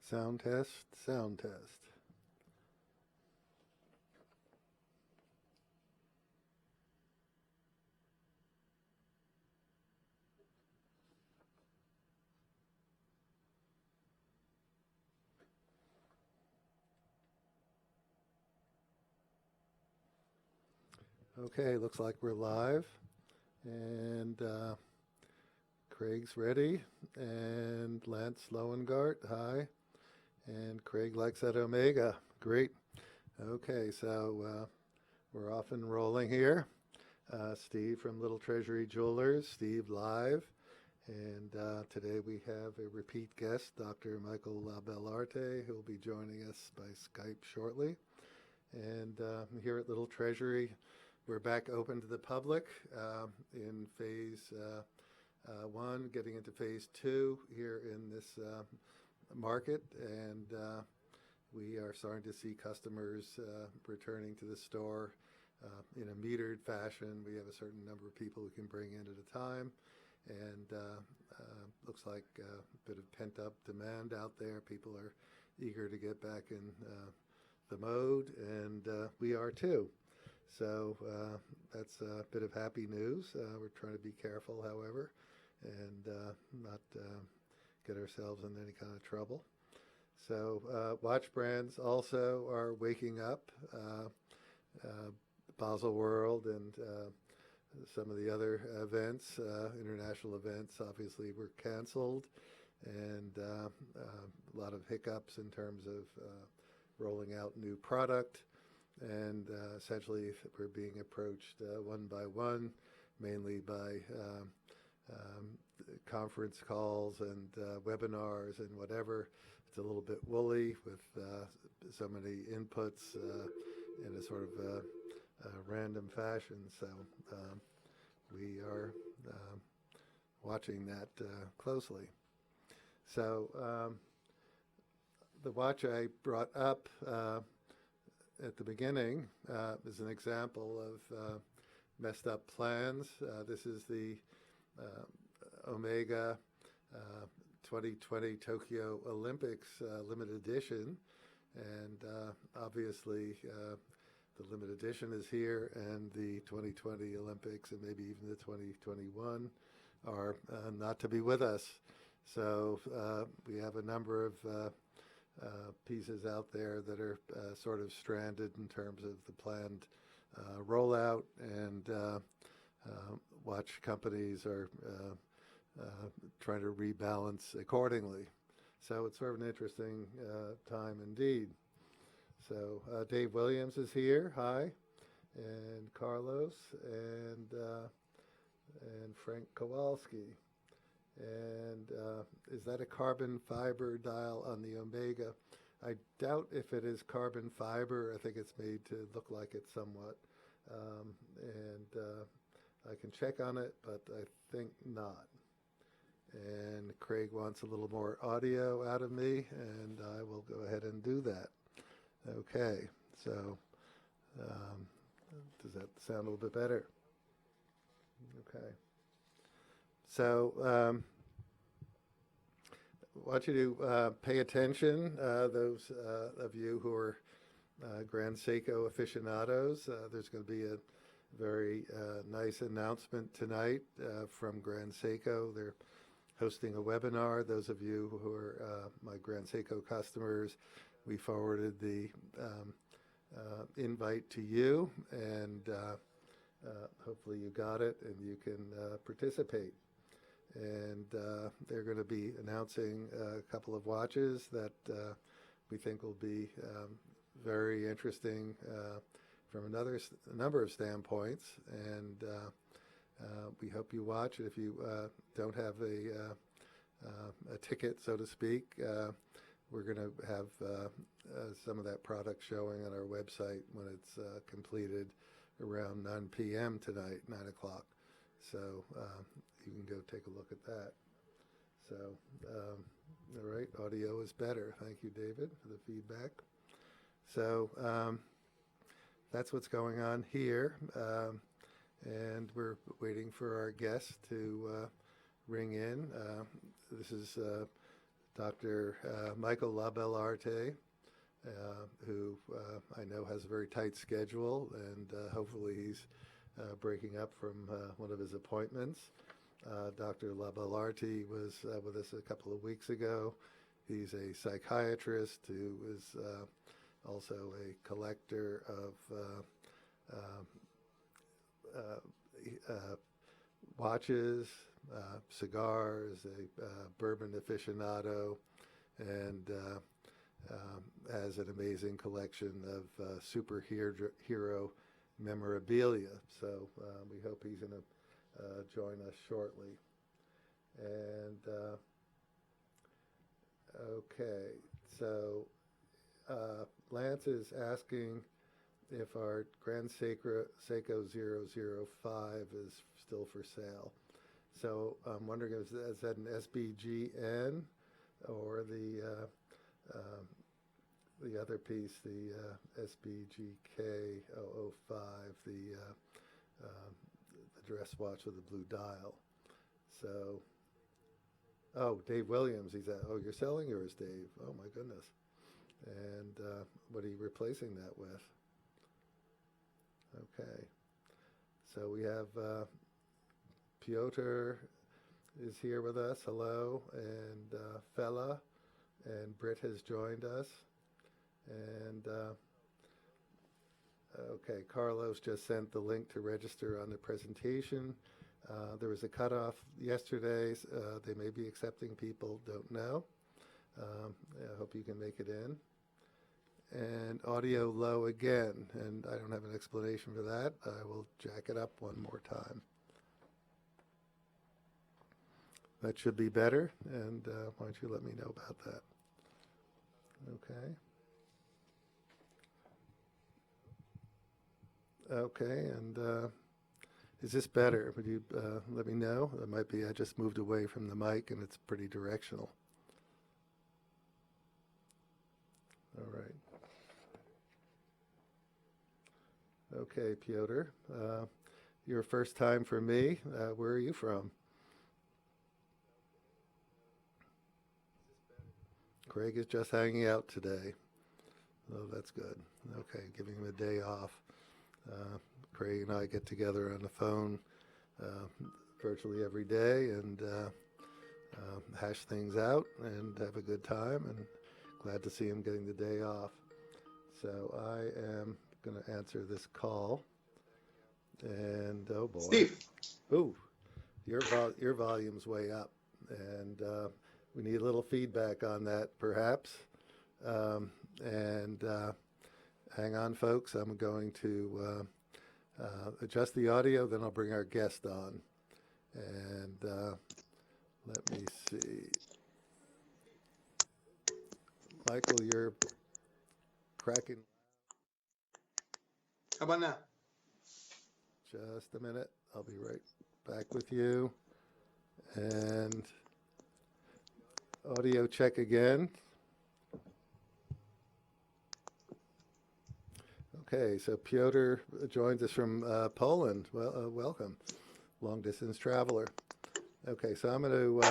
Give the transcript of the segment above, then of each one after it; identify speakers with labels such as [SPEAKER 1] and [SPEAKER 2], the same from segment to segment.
[SPEAKER 1] Sound test, sound test. Okay, looks like we're live, and Craig's ready, and Lance Loengart, hi, and Craig likes that Omega, great. Okay, so we're off and rolling here. Steve from Little Treasury Jewelers, Steve live, and today we have a repeat guest, Dr. Michael Labellarte, who will be joining us by Skype shortly. And here at Little Treasury, we're back open to the public in phase one, getting into phase two here in this market, and we are starting to see customers returning to the store in a metered fashion. We have a certain number of people we can bring in at a time, and looks like a bit of pent-up demand out there. People are eager to get back in the mode, and we are too. So that's a bit of happy news. We're trying to be careful, however, and not get ourselves in any kind of trouble. So watch brands also are waking up. Basel World and some of the other events, international events, obviously were canceled, and a lot of hiccups in terms of rolling out new product. And essentially we're being approached one by one, mainly by conference calls and webinars and whatever. It's a little bit woolly with so many inputs in a sort of random fashion. So we are watching that closely. So the watch I brought up at the beginning is an example of messed up plans. This is the Omega 2020 Tokyo Olympics limited edition, and obviously the limited edition is here, and the 2020 Olympics and maybe even the 2021 are not to be with us. So we have a number of pieces out there that are sort of stranded in terms of the planned rollout, and watch companies are trying to rebalance accordingly. So it's sort of an interesting time indeed. So Dave Williams is here, hi, and Carlos, and Frank Kowalski. And is that a carbon fiber dial on the Omega? I doubt if it is carbon fiber. I think it's made to look like it somewhat. And I can check on it, but I think not. And Craig wants a little more audio out of me, and I will go ahead and do that. Okay, so does that sound a little bit better? Okay. So I want you to pay attention, those of you who are Grand Seiko aficionados. There's going to be a very nice announcement tonight from Grand Seiko. They're hosting a webinar. Those of you who are my Grand Seiko customers, we forwarded the invite to you, and hopefully you got it and you can participate. And they're going to be announcing a couple of watches that we think will be very interesting from a number of standpoints, and we hope you watch. If you don't have a ticket, so to speak, we're going to have some of that product showing on our website when it's completed around 9 p.m. tonight, 9 o'clock. So you can go take a look at that. So, all right, audio is better. Thank you, David, for the feedback. So that's what's going on here. And we're waiting for our guest to ring in. This is Dr. Michael Labellarte, who I know has a very tight schedule, and hopefully he's breaking up from one of his appointments. Dr. Labellarte was with us a couple of weeks ago. He's a psychiatrist who is also a collector of watches, cigars, a bourbon aficionado, and has an amazing collection of superhero memorabilia. So we hope he's going to join us shortly. And okay, so Lance is asking if our Grand Seiko 005 is still for sale. So I'm wondering, is that an SBGN or the other piece, the SBGK 005, the dress watch with the blue dial? So, oh, Dave Williams, he's at, oh, you're selling yours, Dave? Oh my goodness. And what are you replacing that with? Okay, so we have Piotr is here with us, hello, and Fella, and Britt has joined us, and okay, Carlos just sent the link to register on the presentation. There was a cutoff yesterday, they may be accepting people, don't know. I hope you can make it in. And audio low again, and I don't have an explanation for that. I will jack it up one more time. That should be better, and why don't you let me know about that? Okay. Okay, and is this better? Would you let me know? It might be I just moved away from the mic and it's pretty directional. All right. Okay, Piotr, your first time for me. Where are you from? Craig is just hanging out today. Oh, that's good. Okay, giving him a day off. Craig and I get together on the phone virtually every day and hash things out and have a good time, and glad to see him getting the day off. So I am going to answer this call, and oh boy,
[SPEAKER 2] Steve.
[SPEAKER 1] Ooh, your volume's way up, and we need a little feedback on that, perhaps. And hang on, folks. I'm going to adjust the audio, then I'll bring our guest on. And let me see. Michael, you're cracking.
[SPEAKER 2] How about now?
[SPEAKER 1] Just a minute. I'll be right back with you. And audio check again. Okay, so Piotr joins us from Poland. Well, welcome, long-distance traveler. Okay, so I'm going to,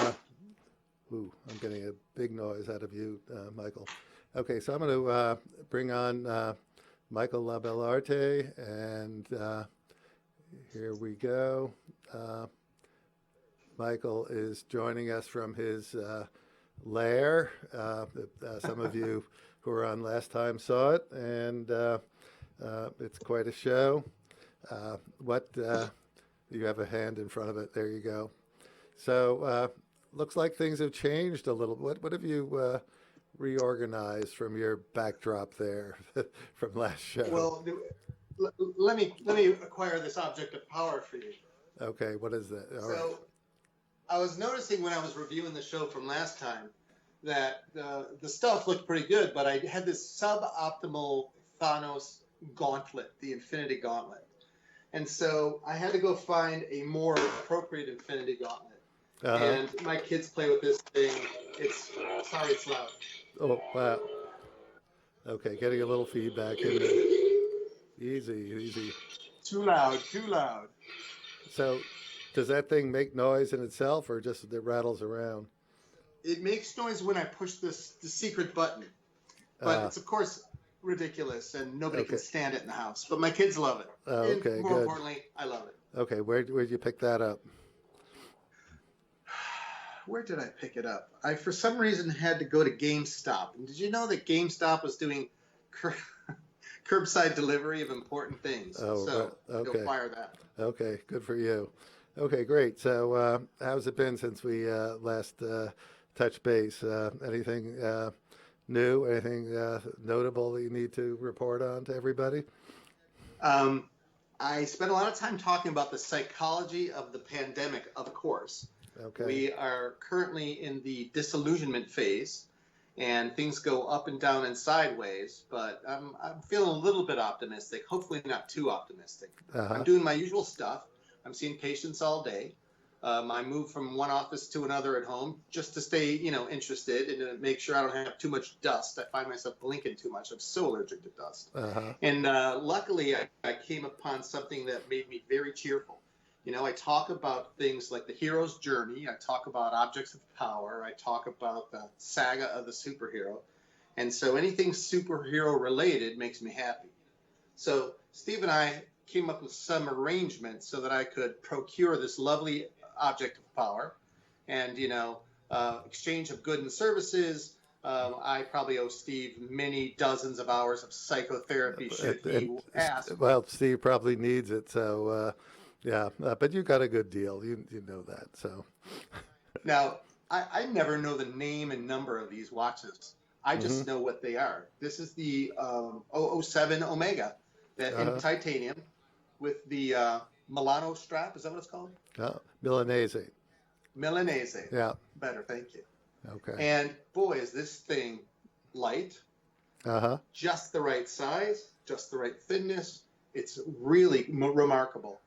[SPEAKER 1] I'm getting a big noise out of you, Michael. Okay, so I'm going to bring on Michael Labellarte, and here we go. Michael is joining us from his lair. Some of you who were on last time saw it, and it's quite a show. You have a hand in front of it. There you go. So looks like things have changed a little. What have you reorganized from your backdrop there from last show?
[SPEAKER 2] Well, let me acquire this object of power for you.
[SPEAKER 1] Okay, what is that? All
[SPEAKER 2] so
[SPEAKER 1] right.
[SPEAKER 2] I was noticing when I was reviewing the show from last time that the stuff looked pretty good, but I had this suboptimal Thanos gauntlet, the Infinity Gauntlet. And so I had to go find a more appropriate Infinity Gauntlet. And my kids play with this thing. Sorry, it's loud.
[SPEAKER 1] Oh, wow. Okay, getting a little feedback in there. Easy.
[SPEAKER 2] Too loud.
[SPEAKER 1] So does that thing make noise in itself, or just it rattles around?
[SPEAKER 2] It makes noise when I push the secret button, but it's of course ridiculous, and nobody can
[SPEAKER 1] Okay.
[SPEAKER 2] stand it in the house. But my kids love it, and
[SPEAKER 1] Okay,
[SPEAKER 2] more
[SPEAKER 1] good.
[SPEAKER 2] importantly, I love it.
[SPEAKER 1] Okay, where'd you pick that up?
[SPEAKER 2] Where did I pick it up? I, for some reason, had to go to GameStop. And did you know that GameStop was doing curbside delivery of important things?
[SPEAKER 1] Oh,
[SPEAKER 2] So
[SPEAKER 1] okay.
[SPEAKER 2] go fire that.
[SPEAKER 1] Okay, good for you. Okay, great. So, how's it been since we last touched base? Anything new? Anything notable that you need to report on to everybody?
[SPEAKER 2] I spent a lot of time talking about the psychology of the pandemic, of course.
[SPEAKER 1] Okay.
[SPEAKER 2] We are currently in the disillusionment phase, and things go up and down and sideways, but I'm feeling a little bit optimistic, hopefully not too optimistic.
[SPEAKER 1] Uh-huh.
[SPEAKER 2] I'm doing my usual stuff. I'm seeing patients all day. I move from one office to another at home just to stay, interested and to make sure I don't have too much dust. I find myself blinking too much. I'm so allergic to dust.
[SPEAKER 1] Uh-huh.
[SPEAKER 2] And luckily, I came upon something that made me very cheerful. I talk about things like the hero's journey. I talk about objects of power. I talk about the saga of the superhero. And so anything superhero related makes me happy. So Steve and I came up with some arrangements so that I could procure this lovely object of power and, exchange of goods and services. I probably owe Steve many dozens of hours of psychotherapy should he ask.
[SPEAKER 1] Well, Steve probably needs it, so yeah. But you got a good deal. You know that. So
[SPEAKER 2] Now, I never know the name and number of these watches. I just know what they are. This is the 007 Omega in titanium with the Milano strap. Is that what it's called?
[SPEAKER 1] Milanese.
[SPEAKER 2] Milanese.
[SPEAKER 1] Yeah.
[SPEAKER 2] Better, thank you.
[SPEAKER 1] Okay.
[SPEAKER 2] And boy, is this thing light. Just the right size, just the right thinness. It's really remarkable.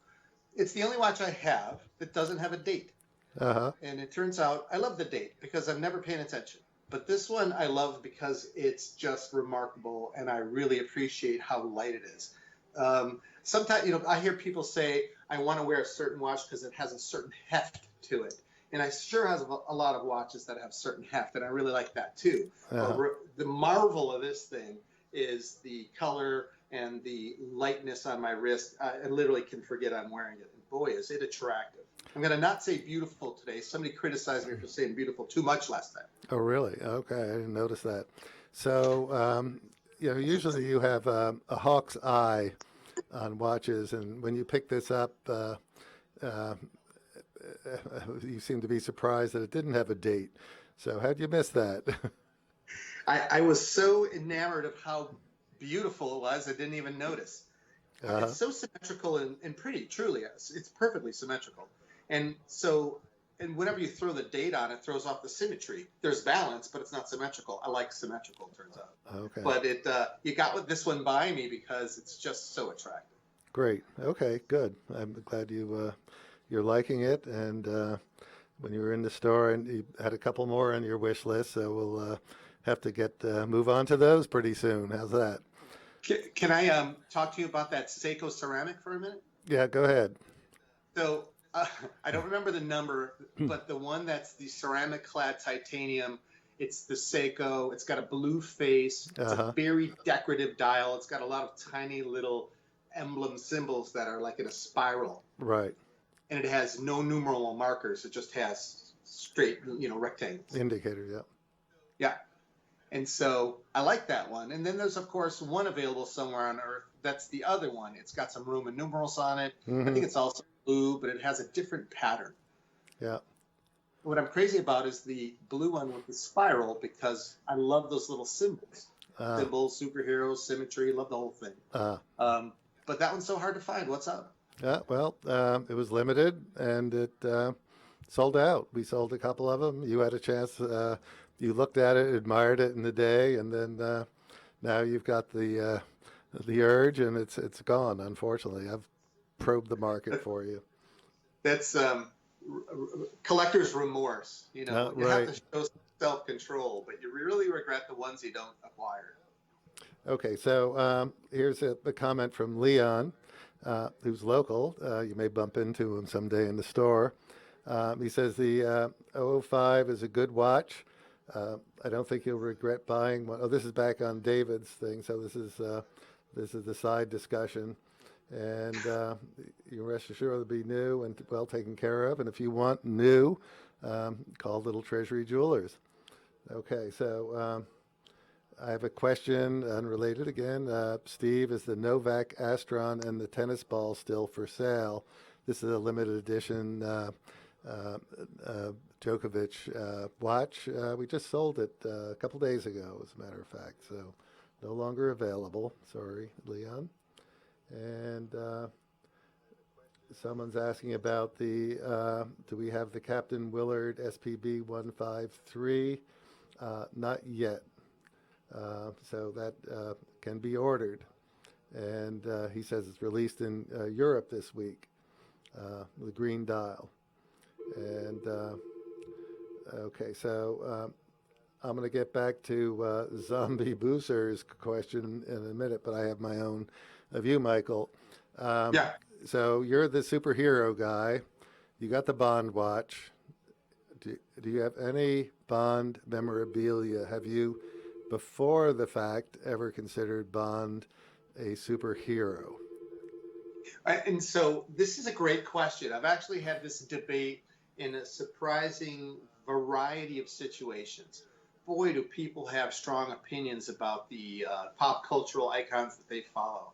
[SPEAKER 2] It's the only watch I have that doesn't have a date. And it turns out I love the date because I'm never paying attention. But this one I love because it's just remarkable, and I really appreciate how light it is. Sometimes, I hear people say, I want to wear a certain watch because it has a certain heft to it. And I sure have a lot of watches that have certain heft, and I really like that too. But the marvel of this thing is the color and the lightness on my wrist. I literally can forget I'm wearing it. And boy, is it attractive. I'm going to not say beautiful today. Somebody criticized me for saying beautiful too much last time.
[SPEAKER 1] Oh, really? Okay, I didn't notice that. So, usually you have a hawk's eye on watches, and when you pick this up, you seem to be surprised that it didn't have a date. So how'd you miss that?
[SPEAKER 2] I was so enamored of how beautiful it was, I didn't even notice. It's so symmetrical and pretty, truly. It's perfectly symmetrical. And whenever you throw the date on, it throws off the symmetry. There's balance, but it's not symmetrical. I like symmetrical, it turns out.
[SPEAKER 1] Okay.
[SPEAKER 2] But you got this one by me because it's just so attractive.
[SPEAKER 1] Great. Okay, good. I'm glad you're liking it. And when you were in the store, and you had a couple more on your wish list, so we'll have to move on to those pretty soon. How's that?
[SPEAKER 2] Can I talk to you about that Seiko ceramic for a minute?
[SPEAKER 1] Yeah, go ahead.
[SPEAKER 2] So I don't remember the number, but the one that's the ceramic clad titanium, it's the Seiko. It's got a blue face. It's a very decorative dial. It's got a lot of tiny little emblem symbols that are like in a spiral.
[SPEAKER 1] Right.
[SPEAKER 2] And it has no numeral markers. It just has straight, rectangles.
[SPEAKER 1] Indicator, yeah.
[SPEAKER 2] Yeah. And so I like that one. And then there's, of course, one available somewhere on Earth. That's the other one. It's got some Roman numerals on it. I think it's also blue, but it has a different pattern.
[SPEAKER 1] Yeah.
[SPEAKER 2] What I'm crazy about is the blue one with the spiral because I love those little symbols. Symbols, superheroes, symmetry, love the whole thing. But that one's so hard to find. What's up?
[SPEAKER 1] Yeah, well, it was limited, and it sold out. We sold a couple of them. You had a chance. You looked at it, admired it in the day, and then now you've got the urge, and it's gone. Unfortunately, I've probed the market for you.
[SPEAKER 2] That's collector's remorse. You
[SPEAKER 1] right.
[SPEAKER 2] have to show self-control, but you really regret the ones you don't acquire.
[SPEAKER 1] Okay, so here's a comment from Leon, who's local. You may bump into him someday in the store. He says the 005 is a good watch. I don't think you'll regret buying one. Oh, this is back on David's thing, so this is the side discussion. And you can rest assured it'll be new and well taken care of. And if you want new, call Little Treasury Jewelers. Okay, so I have a question unrelated again. Steve, is the Novak Astron and the tennis ball still for sale? This is a limited edition Djokovic watch. We just sold it a couple days ago, as a matter of fact, so no longer available. Sorry, Leon. And someone's asking about the, do we have the Captain Willard SPB 153? Not yet. So that can be ordered. And he says it's released in Europe this week, the green dial. And okay, so I'm going to get back to Zombie Booser's question in a minute, but I have my own view, Michael.
[SPEAKER 2] Yeah.
[SPEAKER 1] So you're the superhero guy. You got the Bond watch. Do you have any Bond memorabilia? Have you, before the fact, ever considered Bond a superhero?
[SPEAKER 2] And so this is a great question. I've actually had this debate in a surprising variety of situations. Boy, do people have strong opinions about the pop cultural icons that they follow.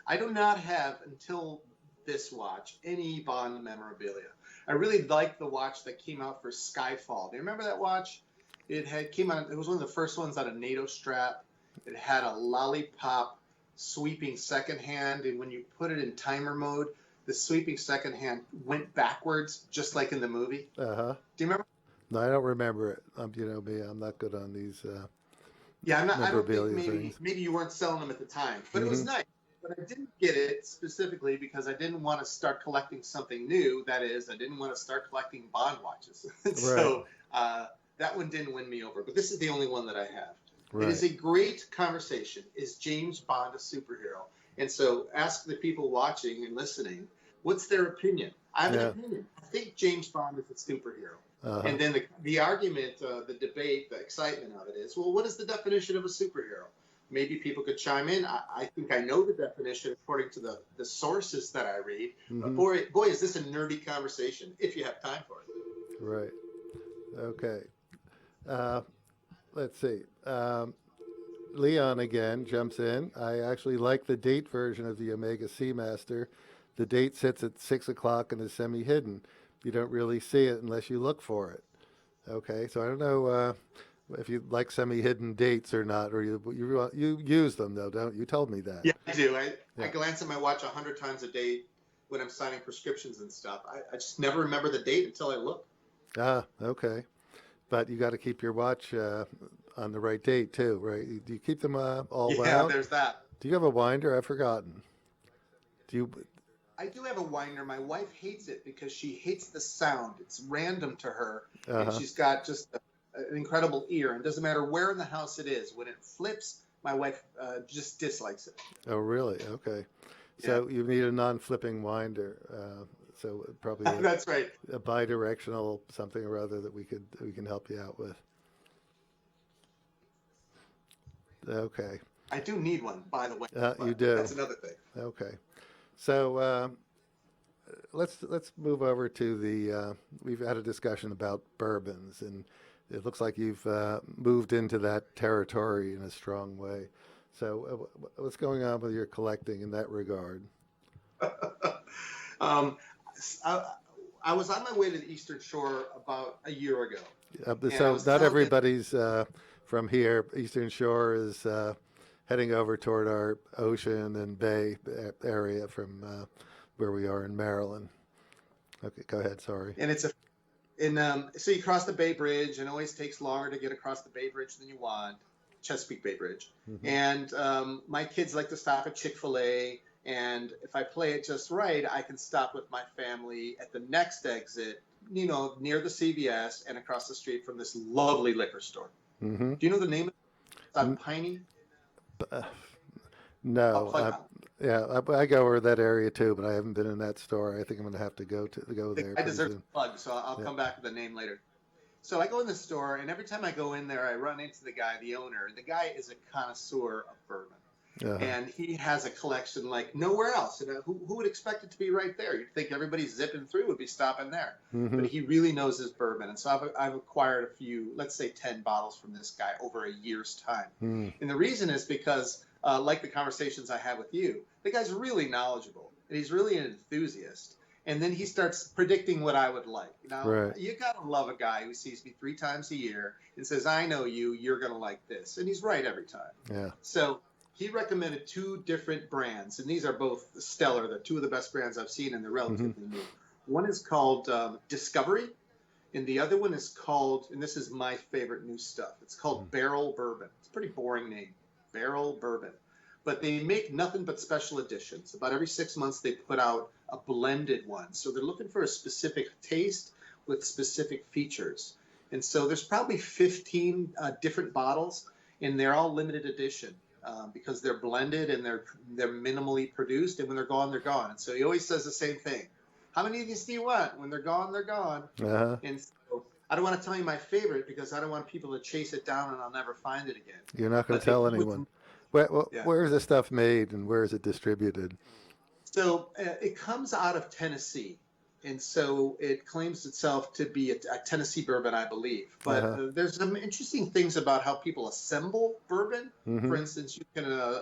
[SPEAKER 2] I do not have, until this watch, any Bond memorabilia. I really liked the watch that came out for Skyfall. Do you remember that watch? Came out. It was one of the first ones out of NATO strap. It had a lollipop sweeping second hand, and when you put it in timer mode, the sweeping second hand went backwards, just like in the movie.
[SPEAKER 1] Uh-huh.
[SPEAKER 2] Do you remember?
[SPEAKER 1] No, I don't remember it. You know me, I'm not good on these
[SPEAKER 2] Yeah, I don't think
[SPEAKER 1] things.
[SPEAKER 2] maybe you weren't selling them at the time, but it was nice. But I didn't get it specifically because I didn't want to start collecting something new. That is, I didn't want to start collecting Bond watches. So that one didn't win me over. But this is the only one that I have. Right. It is a great conversation. Is James Bond a superhero? And so ask the people watching and listening, what's their opinion? I have an opinion. I think James Bond is a superhero. Uh-huh. And then the argument, the debate, the excitement of it is, well, what is the definition of a superhero? Maybe people could chime in. I think I know the definition according to the sources that I read. But boy, is this a nerdy conversation if you have time for it.
[SPEAKER 1] Right. Okay. Let's see. Leon again jumps in. I actually like the date version of the Omega Seamaster. The date sits at 6 o'clock and is semi-hidden. You don't really see it unless you look for it. Okay, so I don't know if you like semi-hidden dates or not, or you use them though, don't you? Told me that.
[SPEAKER 2] Yeah, I do. I glance at my watch 100 times a day when I'm signing prescriptions and stuff. I just never remember the date until I look.
[SPEAKER 1] Ah, okay. But you got to keep your watch on the right date too, right? Do you keep them all wound?
[SPEAKER 2] Yeah, there's that.
[SPEAKER 1] Do you have a winder? I've forgotten.
[SPEAKER 2] I do have a winder. My wife hates it because she hates the sound. It's random to her, and she's got just an incredible ear. And it doesn't matter where in the house it is. When it flips, my wife just dislikes it.
[SPEAKER 1] Oh, really? Okay. So you need a non-flipping winder. So probably
[SPEAKER 2] that's right.
[SPEAKER 1] A bidirectional something or other that we can help you out with. Okay.
[SPEAKER 2] I do need one, by the way.
[SPEAKER 1] You do.
[SPEAKER 2] That's another thing.
[SPEAKER 1] Okay. So let's move over to the. We've had a discussion about bourbons, and it looks like you've moved into that territory in a strong way. So what's going on with your collecting in that regard?
[SPEAKER 2] I was on my way to the Eastern Shore about a year ago.
[SPEAKER 1] So not everybody's from here. Eastern Shore is heading over toward our ocean and bay area from where we are in Maryland. Okay, go ahead. Sorry.
[SPEAKER 2] And so you cross the Bay Bridge, and it always takes longer to get across the Bay Bridge than you want, Chesapeake Bay Bridge. And my kids like to stop at Chick-fil-A. And if I play it just right, I can stop with my family at the next exit, near the CVS and across the street from this lovely liquor store. Do you know the name of it? It's on Piney?
[SPEAKER 1] No. Yeah, I go over that area too, but I haven't been in that store. I think I'm going to have to go
[SPEAKER 2] The
[SPEAKER 1] there
[SPEAKER 2] guy
[SPEAKER 1] pretty
[SPEAKER 2] deserves a
[SPEAKER 1] soon.
[SPEAKER 2] plug, so I'll
[SPEAKER 1] Yeah.
[SPEAKER 2] come back with the name later. So I go in the store, and every time I go in there, I run into the guy, the owner. The guy is a connoisseur of bourbon.
[SPEAKER 1] Uh-huh.
[SPEAKER 2] And he has a collection like nowhere else. And who would expect it to be right there? You'd think everybody zipping through would be stopping there.
[SPEAKER 1] Hmm.
[SPEAKER 2] But he really knows his bourbon. And so I've acquired a few, let's say 10 bottles from this guy over a year's time.
[SPEAKER 1] Mm.
[SPEAKER 2] And the reason is because, like the conversations I have with you, the guy's really knowledgeable and he's really an enthusiast. And then he starts predicting what I would like. Now,
[SPEAKER 1] Right.
[SPEAKER 2] you got to love a guy who sees me 3 times a year and says, I know you, you're going to like this. And he's right every time.
[SPEAKER 1] Yeah.
[SPEAKER 2] So he recommended 2 different brands, and these are both stellar. They're 2 of the best brands I've seen, and they're relatively new. One is called Discovery, and the other one is called, and this is my favorite new stuff, it's called Barrel Bourbon. It's a pretty boring name, Barrel Bourbon. But they make nothing but special editions. About every 6 months, they put out a blended one. So they're looking for a specific taste with specific features. And so there's probably 15 different bottles, and they're all limited edition. Because they're blended and they're minimally produced, and when they're gone, they're gone. And so he always says the same thing: how many of these do you want? When they're gone, they're gone.
[SPEAKER 1] Uh-huh.
[SPEAKER 2] And so I don't want to tell you my favorite because I don't want people to chase it down and I'll never find it again.
[SPEAKER 1] You're not going
[SPEAKER 2] But
[SPEAKER 1] to tell anyone.
[SPEAKER 2] yeah.
[SPEAKER 1] Where is this stuff made and where is it distributed?
[SPEAKER 2] So it comes out of Tennessee. And so it claims itself to be a Tennessee bourbon, I believe. But there's some interesting things about how people assemble bourbon. For instance,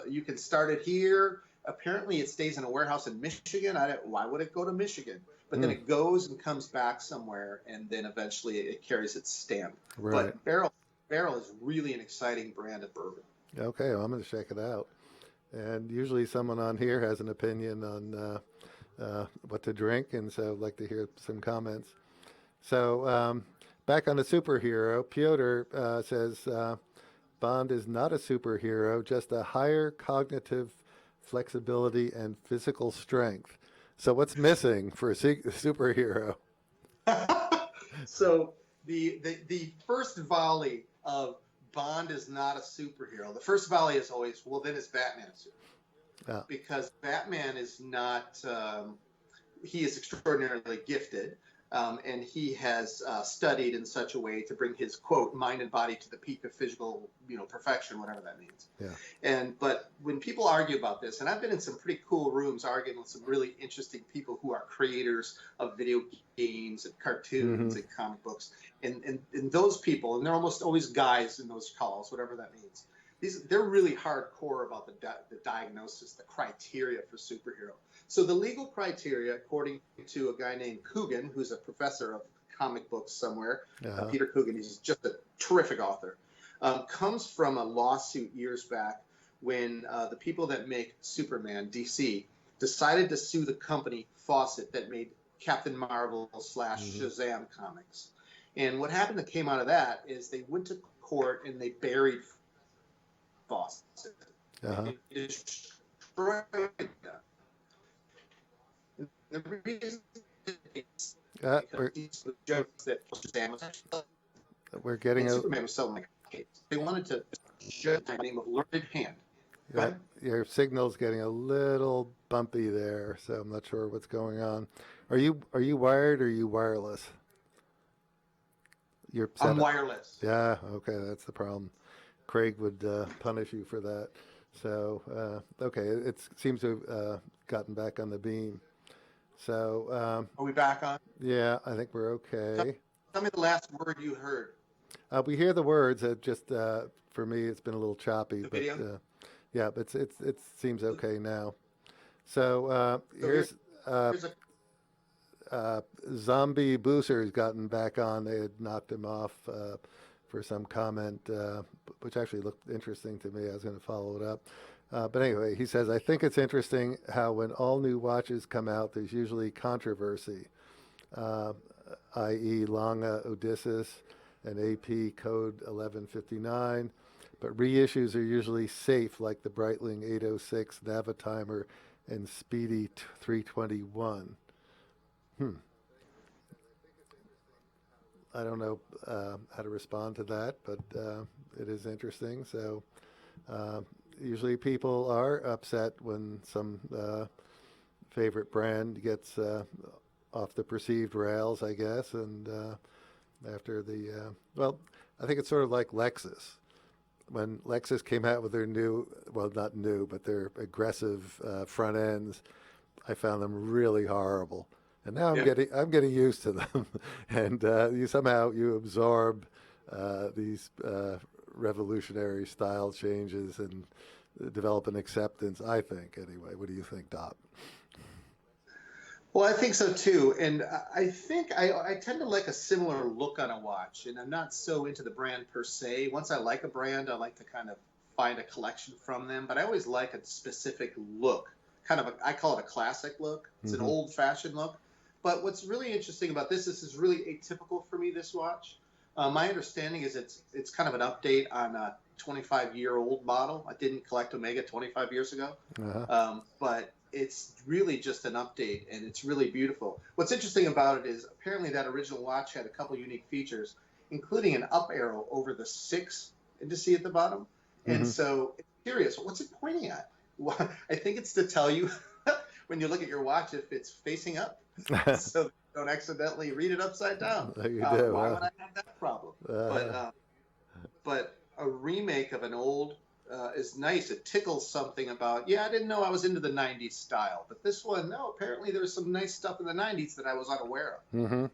[SPEAKER 2] you can start it here. Apparently, it stays in a warehouse in Michigan. Why would it go to Michigan? But then it goes and comes back somewhere, and then eventually it carries its stamp.
[SPEAKER 1] Right.
[SPEAKER 2] But Barrel is really an exciting brand of bourbon.
[SPEAKER 1] Okay, well, I'm going to check it out. And usually someone on here has an opinion on what to drink, and so I'd like to hear some comments. So back on the superhero, Piotr says Bond is not a superhero, just a higher cognitive flexibility and physical strength. So what's missing for a superhero?
[SPEAKER 2] So the first volley of Bond is not a superhero. The first volley is always, well, then is Batman a superhero? Because Batman is not, he is extraordinarily gifted, and he has studied in such a way to bring his, quote, mind and body to the peak of physical, perfection, whatever that means.
[SPEAKER 1] Yeah.
[SPEAKER 2] But when people argue about this, and I've been in some pretty cool rooms arguing with some really interesting people who are creators of video games and cartoons and comic books, and those people, and they're almost always guys in those calls, whatever that means. They're really hardcore about the diagnosis, the criteria for superhero. So the legal criteria, according to a guy named Coogan, who's a professor of comic books somewhere, Peter Coogan, he's just a terrific author, comes from a lawsuit years back when the people that make Superman, DC, decided to sue the company Fawcett that made Captain Marvel / Shazam comics. And what happened that came out of that is they went to court and they buried Fawcett. They destroyed them. The reason is because jokes that Shazam was actually
[SPEAKER 1] we're getting
[SPEAKER 2] Superman was selling like cakes. They wanted to show the name of Learned Hand.
[SPEAKER 1] Your signal's getting a little bumpy there, so I'm not sure what's going on. Are you wired or are you wireless?
[SPEAKER 2] I'm wireless.
[SPEAKER 1] Yeah, okay, that's the problem. Craig would punish you for that. So, okay, it seems to have gotten back on the beam. So,
[SPEAKER 2] are we back on?
[SPEAKER 1] Yeah, I think we're okay.
[SPEAKER 2] Tell me the last word you heard.
[SPEAKER 1] We hear the words. Just for me, it's been a little choppy.
[SPEAKER 2] The video?
[SPEAKER 1] Yeah, but it seems okay now. So here's Zombie Booster's gotten back on. They had knocked him off for some comment, which actually looked interesting to me. I was going to follow it up. But anyway, he says, I think it's interesting how when all new watches come out, there's usually controversy, i.e. Longa Odysseus and AP Code 1159. But reissues are usually safe, like the Breitling 806, Navitimer, and Speedy 321. I don't know how to respond to that, but it is interesting. So usually people are upset when some favorite brand gets off the perceived rails, I guess. And after the, well, I think it's sort of like Lexus. When Lexus came out with their new, well, not new, but their aggressive front ends, I found them really horrible. And now
[SPEAKER 2] Yeah.
[SPEAKER 1] I'm getting used to them. And you absorb these revolutionary style changes and develop an acceptance, I think, anyway. What do you think, Doc?
[SPEAKER 2] Well, I think so too. And I think I tend to like a similar look on a watch, and I'm not so into the brand per se. Once I like a brand, I like to kind of find a collection from them, but I always like a specific look, I call it a classic look. It's an old fashioned look. But what's really interesting about this is really atypical for me, this watch. My understanding is it's kind of an update on a 25-year-old model. I didn't collect Omega 25 years ago, but it's really just an update, and it's really beautiful. What's interesting about it is apparently that original watch had a couple unique features, including an up arrow over the 6 indice at the bottom. And so it's curious, what's it pointing at? Well, I think it's to tell you when you look at your watch if it's facing up, so don't accidentally read it upside down. Why would I have that problem? But a remake of an old is nice. It tickles something about, I didn't know I was into the 90s style. But this one, no, apparently there's some nice stuff in the 90s that I was unaware of.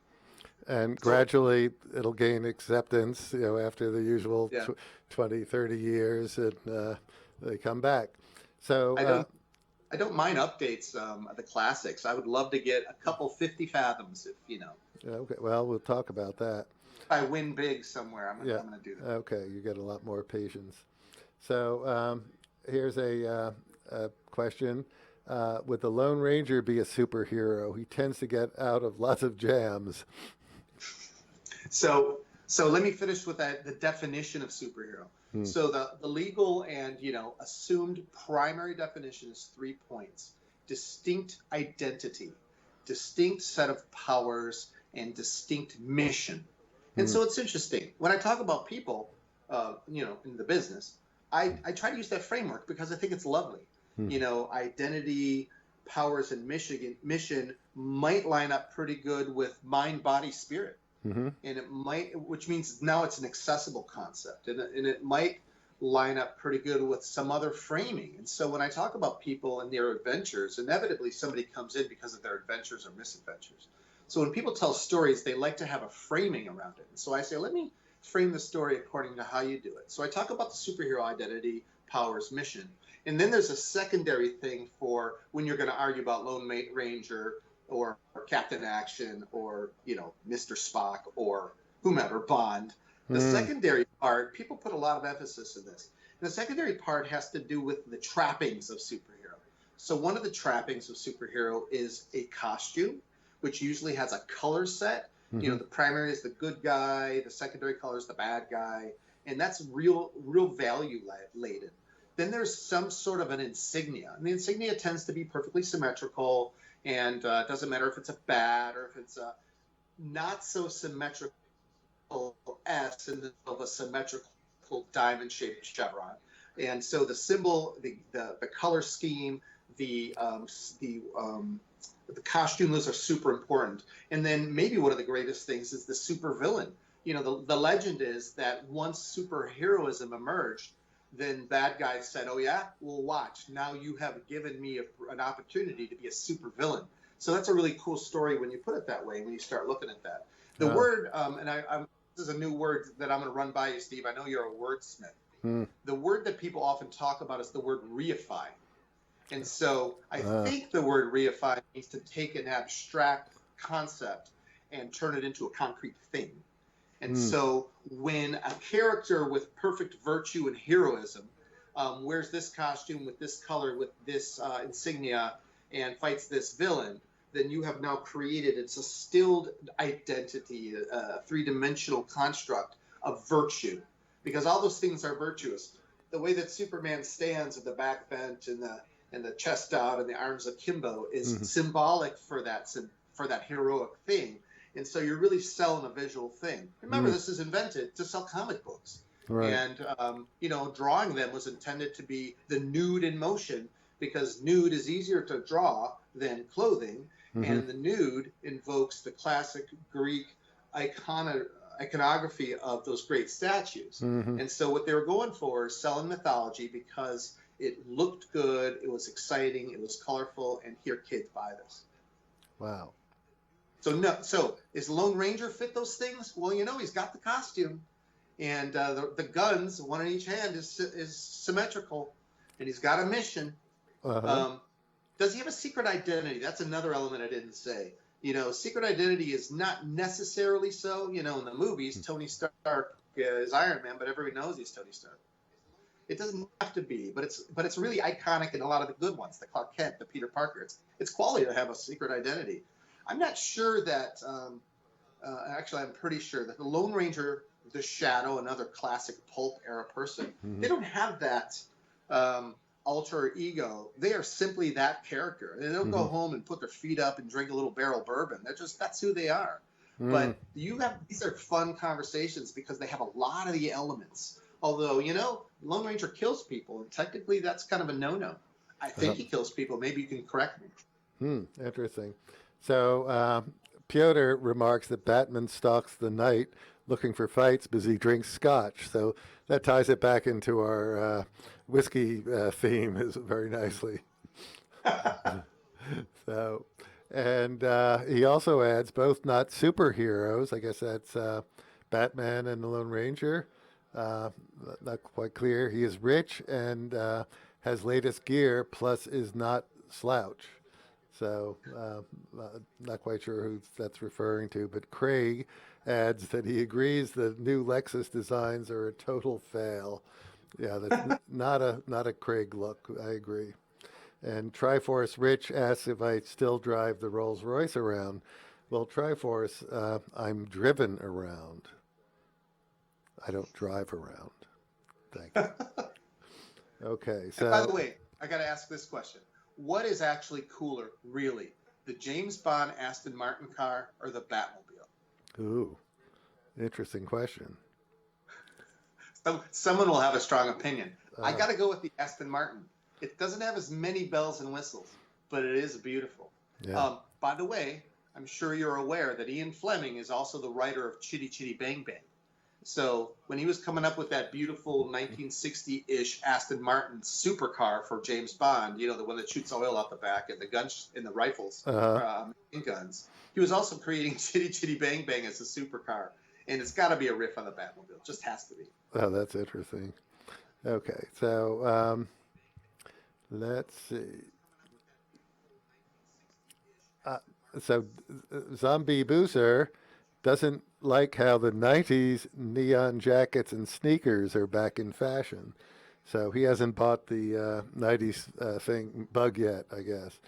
[SPEAKER 1] And gradually it'll gain acceptance, after the usual 20, 30 years, and they come back. So
[SPEAKER 2] I don't mind updates of the classics. I would love to get a couple 50 fathoms if.
[SPEAKER 1] Okay, well, we'll talk about that.
[SPEAKER 2] If I win big somewhere, I'm going to do that.
[SPEAKER 1] Okay, you get a lot more patience. So here's a question. Would the Lone Ranger be a superhero? He tends to get out of lots of jams.
[SPEAKER 2] So let me finish with the definition of superhero. So the legal and assumed primary definition is 3 points: distinct identity, distinct set of powers, and distinct mission. And so it's interesting when I talk about people, in the business. I try to use that framework because I think it's lovely. Identity, powers, and mission might line up pretty good with mind, body, spirit. And it might, which means now it's an accessible concept, and it might line up pretty good with some other framing. And so when I talk about people and their adventures, inevitably somebody comes in because of their adventures or misadventures. So when people tell stories, they like to have a framing around it. And so I say, let me frame the story according to how you do it. So I talk about the superhero identity, powers, mission. And then there's a secondary thing for when you're going to argue about Lone Ranger or Captain Action or, Mr. Spock or whomever, Bond. The secondary part, people put a lot of emphasis in this. And the secondary part has to do with the trappings of superhero. So one of the trappings of superhero is a costume, which usually has a color set. The primary is the good guy, the secondary color is the bad guy, and that's real value laden. Then there's some sort of an insignia, and the insignia tends to be perfectly symmetrical, and it doesn't matter if it's a bat or if it's a not so symmetrical S in the middle of a symmetrical diamond-shaped chevron. And so the symbol, the color scheme, the costume, those are super important. And then maybe one of the greatest things is the super villain. The legend is that once superheroism emerged, then bad guys said, oh yeah, well watch, now you have given me an opportunity to be a super villain. So that's a really cool story when you put it that way, when you start looking at that. The word, and this is a new word that I'm going to run by you, Steve. I know you're a wordsmith. The word that people often talk about is the word reify. And so I think the word reify means to take an abstract concept and turn it into a concrete thing. And so when a character with perfect virtue and heroism wears this costume with this color, with this insignia, and fights this villain, then you have now created, it's a stilled identity, a three-dimensional construct of virtue, because all those things are virtuous. The way that Superman stands with the back bent and the chest out and the arms akimbo is symbolic for that heroic thing. And so you're really selling a visual thing. Remember, this is invented to sell comic books.
[SPEAKER 1] Right.
[SPEAKER 2] And drawing them was intended to be the nude in motion, because nude is easier to draw than clothing,
[SPEAKER 1] Mm-hmm.
[SPEAKER 2] and the nude invokes the classic Greek iconography of those great statues.
[SPEAKER 1] Mm-hmm.
[SPEAKER 2] And so what they were going for is selling mythology because it looked good, it was exciting, it was colorful, and here kids buy this.
[SPEAKER 1] Wow.
[SPEAKER 2] So is Lone Ranger fit those things? Well, he's got the costume, and the guns, one in each hand, is symmetrical, and he's got a mission.
[SPEAKER 1] Uh-huh.
[SPEAKER 2] Um, does he have a secret identity? That's another element I didn't say. Secret identity is not necessarily so. In the movies, Tony Stark is Iron Man, but everybody knows he's Tony Stark. It doesn't have to be, but it's really iconic in a lot of the good ones. The Clark Kent, the Peter Parker. It's quality to have a secret identity. I'm not sure that. Actually, I'm pretty sure that the Lone Ranger, the Shadow, another classic pulp era person,
[SPEAKER 1] Mm-hmm.
[SPEAKER 2] they don't have that alter ego. They are simply that character. They don't go home and put their feet up and drink a little barrel bourbon. That's who they are. But these are fun conversations because they have a lot of the elements. Although, Lone Ranger kills people, and technically that's kind of a no-no. I think he kills people. Maybe you can correct me.
[SPEAKER 1] Interesting. So Piotr remarks that Batman stalks the night looking for fights because he drinks scotch. So that ties it back into our whiskey theme very nicely. So, and he also adds both not superheroes. I guess that's Batman and the Lone Ranger. Not quite clear. He is rich and has latest gear, plus is not slouch. So, not quite sure who that's referring to, but Craig adds that he agrees the new Lexus designs are a total fail. Yeah, that's not a Craig look. I agree. And Triforce Rich asks if I still drive the Rolls Royce around. Well, Triforce, I'm driven around. I don't drive around. Thank you. Okay, so.
[SPEAKER 2] And by the way, I got to ask this question. What is actually cooler, really? The James Bond Aston Martin car or the Batmobile?
[SPEAKER 1] Ooh, interesting question.
[SPEAKER 2] Someone will have a strong opinion. I got to go with the Aston Martin. It doesn't have as many bells and whistles, but it is beautiful.
[SPEAKER 1] Yeah.
[SPEAKER 2] By the way, I'm sure you're aware that Ian Fleming is also the writer of Chitty Chitty Bang Bang. So when he was coming up with that beautiful 1960-ish Aston Martin supercar for James Bond, the one that shoots oil out the back and the guns and the rifles, guns, he was also creating Chitty Chitty Bang Bang as a supercar. And it's got to be a riff on the Batmobile. It just has to be.
[SPEAKER 1] Oh, that's interesting. Okay, so let's see. So Zombie Boozer doesn't like how the 90s neon jackets and sneakers are back in fashion. So he hasn't bought the 90s bug yet, I guess.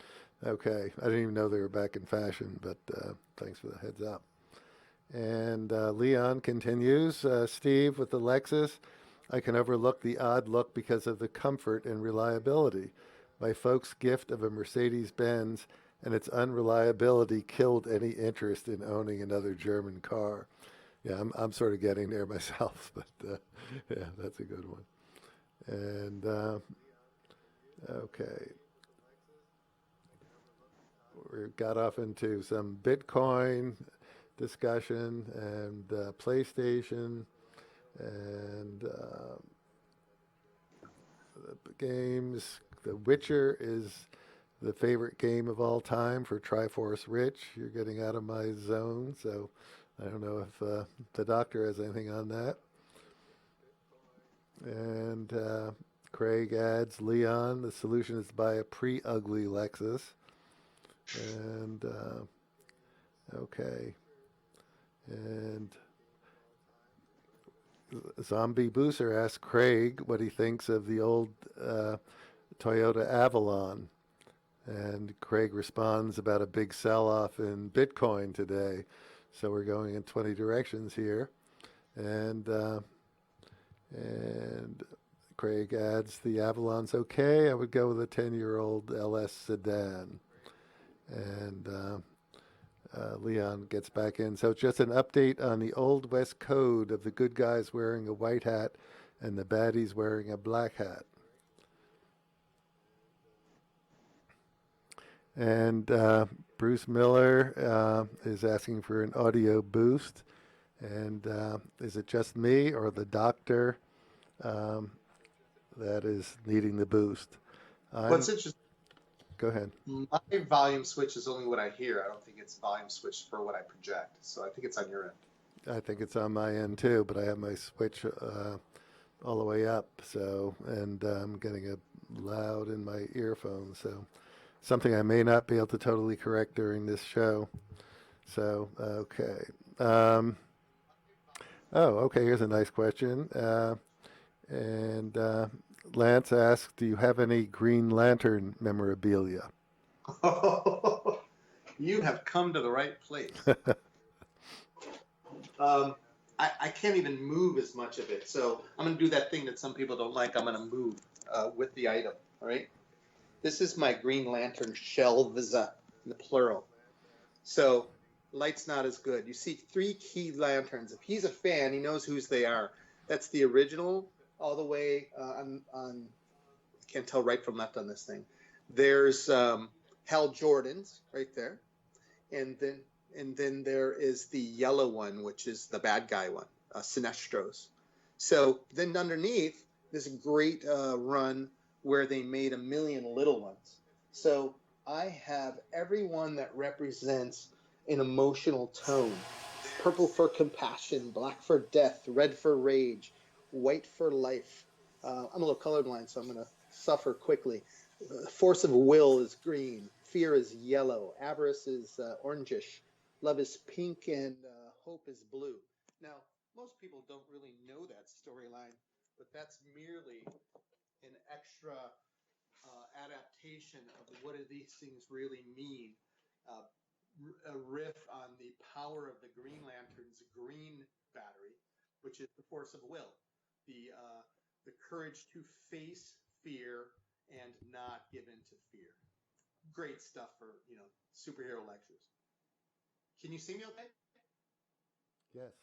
[SPEAKER 1] Okay, I didn't even know they were back in fashion, but thanks for the heads up. And Leon continues, Steve, with the Lexus, I can overlook the odd look because of the comfort and reliability. My folks' gift of a Mercedes-Benz and its unreliability killed any interest in owning another German car. Yeah, I'm sort of getting there myself, but yeah, that's a good one. And okay, we got off into some Bitcoin discussion and PlayStation and the games. The Witcher is the favorite game of all time for Triforce Rich. You're getting out of my zone, so I don't know if the doctor has anything on that. And Craig adds, Leon, the solution is to buy a pre-ugly Lexus. And okay. And Zombie Booster asks Craig what he thinks of the old Toyota Avalon. And Craig responds about a big sell-off in Bitcoin today. So we're going in 20 directions here. And Craig adds, the Avalon's okay. I would go with a 10-year-old LS sedan. And Leon gets back in. So just an update on the Old West Code of the good guys wearing a white hat and the baddies wearing a black hat. And Bruce Miller is asking for an audio boost. And is it just me or the doctor um, that is needing the boost?
[SPEAKER 2] What's interesting,
[SPEAKER 1] Go ahead.
[SPEAKER 2] my volume switch is only what I hear. I don't think it's volume switched for what I project. So I think it's on your end.
[SPEAKER 1] I think it's on my end too, but I have my switch all the way up, so, and I'm getting it loud in my earphones, so something I may not be able to totally correct during this show. So, okay. Okay, here's a nice question. And Lance asks, do you have any Green Lantern memorabilia?
[SPEAKER 2] You have come to the right place. I can't even move as much of it. So I'm going to do that thing that some people don't like. I'm going to move with the item. All right. This is my Green Lantern shelves in the plural. So light's not as good. You see 3 key lanterns. If he's a fan, he knows whose they are. That's the original all the way on I can't tell right from left on this thing. There's Hal Jordan's right there. And then there is the yellow one, which is the bad guy one, Sinestro's. So then underneath, this great run where they made a million little ones. So I have every one that represents an emotional tone. Purple for compassion, black for death, red for rage, white for life. I'm a little colorblind, so I'm going to suffer quickly. Force of will is green. Fear is yellow. Avarice is orangish. Love is pink, and hope is blue. Now, most people don't really know that storyline, but that's merely an extra adaptation of what do these things really mean. A riff on the power of the Green Lantern's green battery, which is the force of will, the courage to face fear and not give in to fear. Great stuff for superhero lectures. Can you see me okay?
[SPEAKER 1] Yes.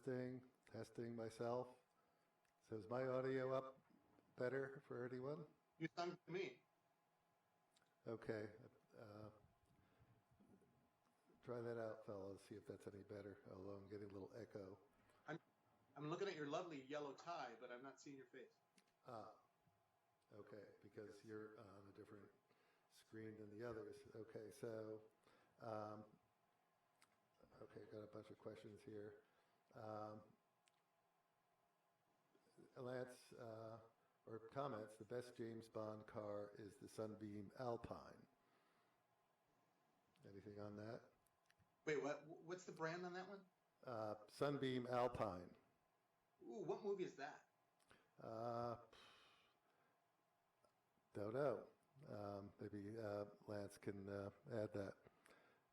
[SPEAKER 1] Testing myself. So is my audio up better for anyone?
[SPEAKER 2] You sound to me.
[SPEAKER 1] Okay. Try that out, fellas. See if that's any better. Although I'm getting a little echo.
[SPEAKER 2] I'm looking at your lovely yellow tie, but I'm not seeing your face.
[SPEAKER 1] Okay, because you're on a different screen than the others. Okay, so, got a bunch of questions here. Lance, or comments, the best James Bond car is the Sunbeam Alpine. Anything on that?
[SPEAKER 2] Wait, what's the brand on that one?
[SPEAKER 1] Sunbeam Alpine.
[SPEAKER 2] Ooh, what movie is that?
[SPEAKER 1] Don't know. Maybe Lance can add that.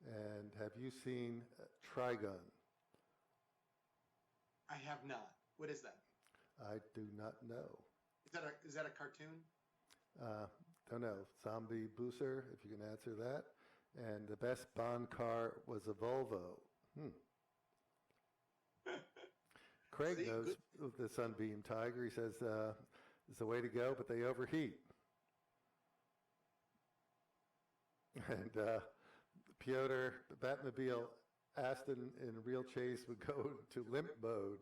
[SPEAKER 1] And have you seen Trigun?
[SPEAKER 2] I have not. What is that?
[SPEAKER 1] I do not know.
[SPEAKER 2] Is that a cartoon?
[SPEAKER 1] Don't know. Zombie Booster, if you can answer that. And the best Bond car was a Volvo. Craig knows the Sunbeam Tiger. He says it's the way to go, but they overheat. And Piotr, the Batmobile Aston in real chase would go to limp mode.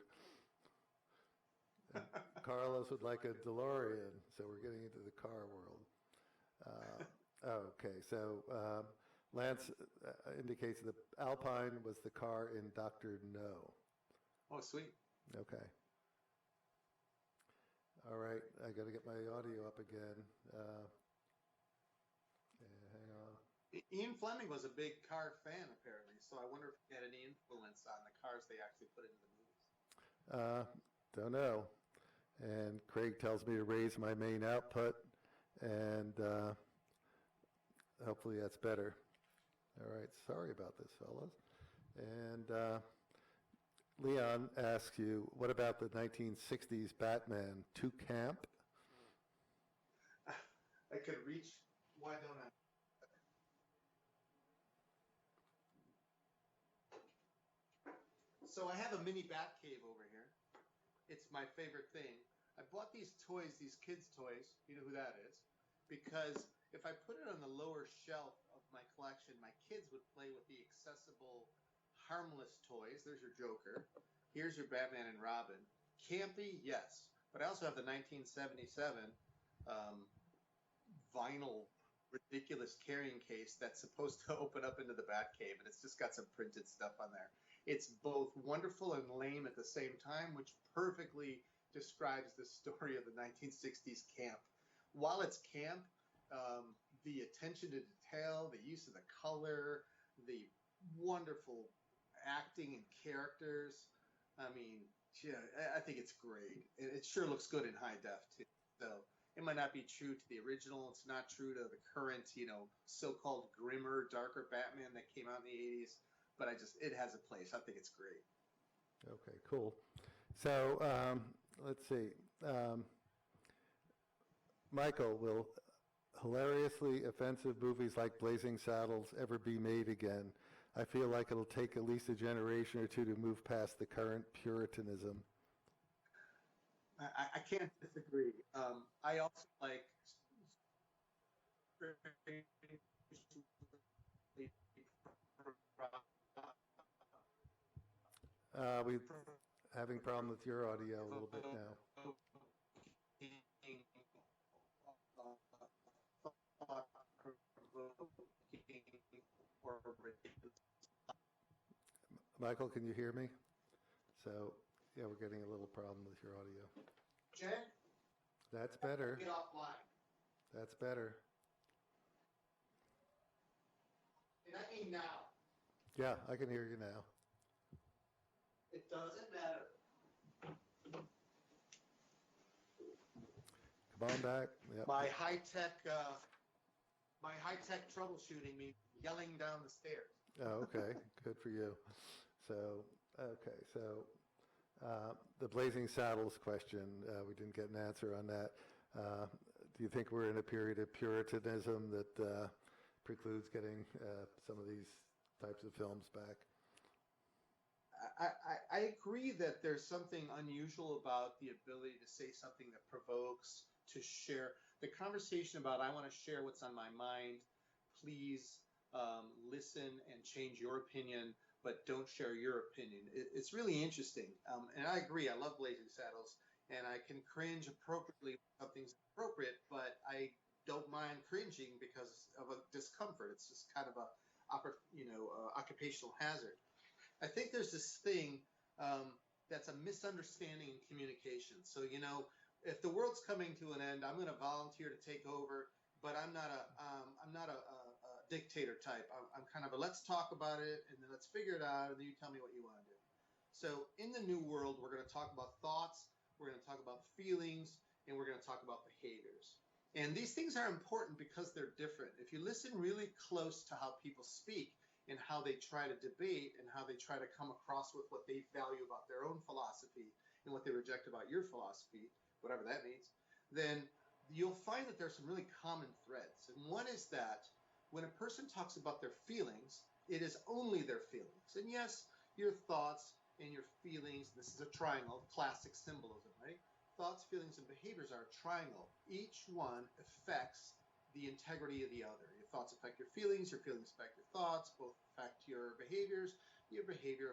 [SPEAKER 1] And Carlos would like a DeLorean, so we're getting into the car world. Okay, so Lance indicates the Alpine was the car in Dr. No.
[SPEAKER 2] Oh, sweet.
[SPEAKER 1] Okay. All right, I got to get my audio up again. Hang on.
[SPEAKER 2] Ian Fleming was a big car fan, apparently, so I wonder if he had any influence on the cars they actually put into the movies.
[SPEAKER 1] Don't know. And Craig tells me to raise my main output, and hopefully that's better. All right, sorry about this, fellas. And Leon asks you, what about the 1960s Batman? Too camp?
[SPEAKER 2] I could reach. Why don't I? So I have a mini bat cave over here. It's my favorite thing. I bought these toys, these kids' toys. You know who that is? Because if I put it on the lower shelf of my collection, my kids would play with the accessible, harmless toys. There's your Joker. Here's your Batman and Robin. Campy, yes. But I also have the 1977 vinyl ridiculous carrying case that's supposed to open up into the Batcave, and it's just got some printed stuff on there. It's both wonderful and lame at the same time, which perfectly describes the story of the 1960s camp. While it's camp, the attention to detail, the use of the color, the wonderful acting and characters, I mean, yeah, I think it's great. It sure looks good in high def, too. So it might not be true to the original. It's not true to the current, so-called grimmer, darker Batman that came out in the 80s. But it has a place. I think it's great.
[SPEAKER 1] Okay, cool. So let's see. Michael, will hilariously offensive movies like Blazing Saddles ever be made again? I feel like it'll take at least a generation or two to move past the current Puritanism.
[SPEAKER 2] I can't disagree. I also like
[SPEAKER 1] We're having problem with your audio a little bit now. Michael, can you hear me? So, yeah, we're getting a little problem with your audio.
[SPEAKER 2] Jen?
[SPEAKER 1] That's better.
[SPEAKER 2] Get offline.
[SPEAKER 1] That's better.
[SPEAKER 2] And I mean now.
[SPEAKER 1] Yeah, I can hear you now.
[SPEAKER 2] It doesn't matter.
[SPEAKER 1] Come on back. Yep.
[SPEAKER 2] My high-tech troubleshooting means yelling down the stairs.
[SPEAKER 1] Oh, okay. Good for you. So, okay. So, the Blazing Saddles question, we didn't get an answer on that. Do you think we're in a period of Puritanism that precludes getting some of these types of films back?
[SPEAKER 2] I agree that there's something unusual about the ability to say something that provokes, to share. The conversation about, I want to share what's on my mind, please listen and change your opinion, but don't share your opinion. It's really interesting. And I agree, I love Blazing Saddles, and I can cringe appropriately when something's appropriate, but I don't mind cringing because of a discomfort. It's just kind of a occupational hazard. I think there's this thing that's a misunderstanding in communication. So, if the world's coming to an end, I'm going to volunteer to take over, but I'm not a dictator type. I'm kind of a let's talk about it and then let's figure it out and then you tell me what you want to do. So in the new world, we're going to talk about thoughts, we're going to talk about feelings, and we're going to talk about behaviors. And these things are important because they're different. If you listen really close to how people speak and how they try to debate and how they try to come across with what they value about their own philosophy and what they reject about your philosophy, whatever that means, then you'll find that there's some really common threads. And one is that when a person talks about their feelings, it is only their feelings. And yes, your thoughts and your feelings, this is a triangle, classic symbolism, right? Thoughts, feelings, and behaviors are a triangle. Each one affects the integrity of the other. Your thoughts affect your feelings affect your thoughts, both affect your behavior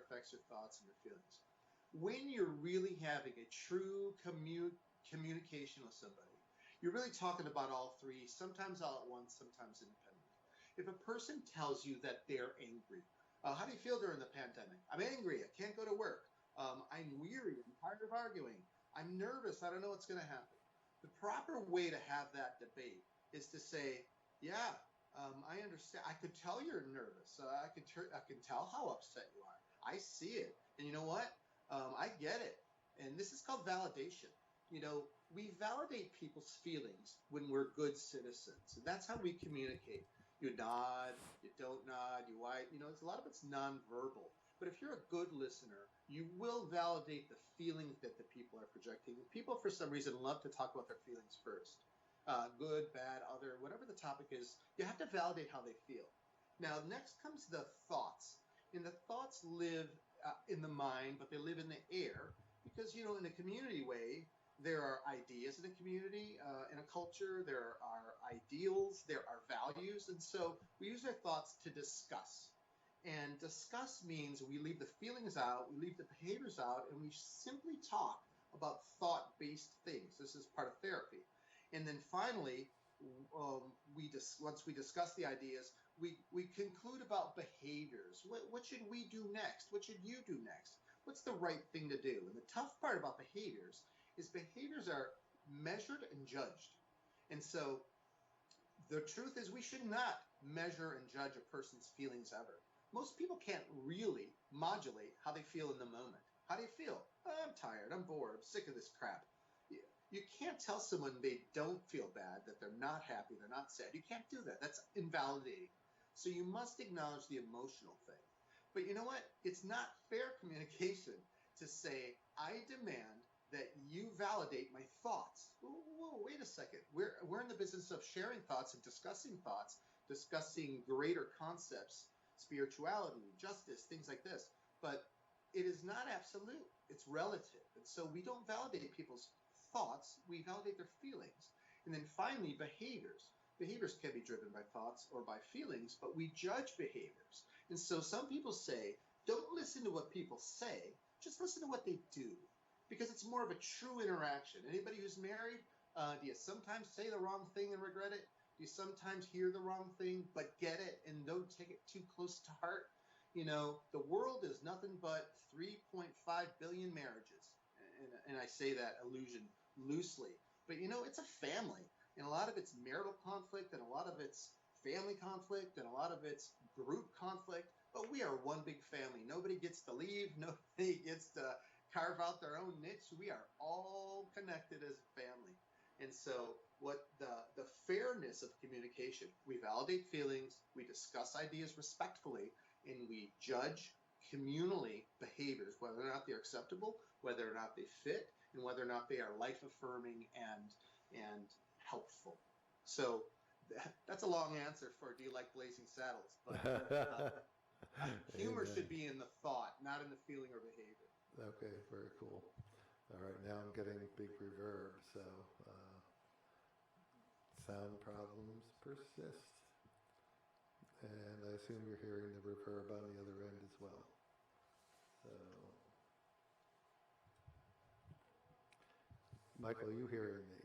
[SPEAKER 2] affects your thoughts and your feelings. When you're really having a true communication with somebody, you're really talking about all three, sometimes all at once, sometimes independently. If a person tells you that they're angry, how do you feel during the pandemic? I'm angry, I can't go to work. I'm weary, I'm tired of arguing. I'm nervous, I don't know what's going to happen. The proper way to have that debate is to say, yeah, I understand. I could tell you're nervous. I can tell how upset you are. I see it. And you know what? I get it. And this is called validation. We validate people's feelings when we're good citizens. And that's how we communicate. You nod, you don't nod, you white. A lot of it's nonverbal. But if you're a good listener, you will validate the feelings that the people are projecting. People, for some reason, love to talk about their feelings first. Good, bad, other, whatever the topic is, you have to validate how they feel. Now, next comes the thoughts. And the thoughts live in the mind, but they live in the air because, in a community way, there are ideas in a community, in a culture, there are ideals, there are values. And so we use our thoughts to discuss. And discuss means we leave the feelings out, we leave the behaviors out, and we simply talk about thought-based things. This is part of therapy. And then finally, once we discuss the ideas, we conclude about behaviors. What should we do next? What should you do next? What's the right thing to do? And the tough part about behaviors is behaviors are measured and judged. And so the truth is we should not measure and judge a person's feelings ever. Most people can't really modulate how they feel in the moment. How do you feel? I'm tired, I'm bored, I'm sick of this crap. You can't tell someone they don't feel bad, that they're not happy, they're not sad. You can't do that. That's invalidating. So you must acknowledge the emotional thing. But you know what? It's not fair communication to say, I demand that you validate my thoughts. Whoa, wait a second. We're in the business of sharing thoughts, discussing greater concepts, spirituality, justice, things like this. But it is not absolute. It's relative. And so we don't validate people's thoughts, we validate their feelings. And then finally, behaviors. Behaviors can be driven by thoughts or by feelings, but we judge behaviors. And so some people say, don't listen to what people say, just listen to what they do, because it's more of a true interaction. Anybody who's married, do you sometimes say the wrong thing and regret it? Do you sometimes hear the wrong thing but get it and don't take it too close to heart? The world is nothing but 3.5 billion marriages. And I say that allusion loosely. But it's a family. And a lot of it's marital conflict, and a lot of it's family conflict, and a lot of it's group conflict. But we are one big family. Nobody gets to leave. Nobody gets to carve out their own niche. We are all connected as a family. And so what the fairness of communication, we validate feelings, we discuss ideas respectfully, and we judge communally behaviors, whether or not they're acceptable, whether or not they fit, and whether or not they are life-affirming and helpful. So that's a long answer for do you like Blazing Saddles? But humor should be in the thought, not in the feeling or behavior.
[SPEAKER 1] Okay, very cool. All right, now I'm getting big reverb, so sound problems persist. And I assume you're hearing the reverb on the other end as well. So, Michael, are you hearing me?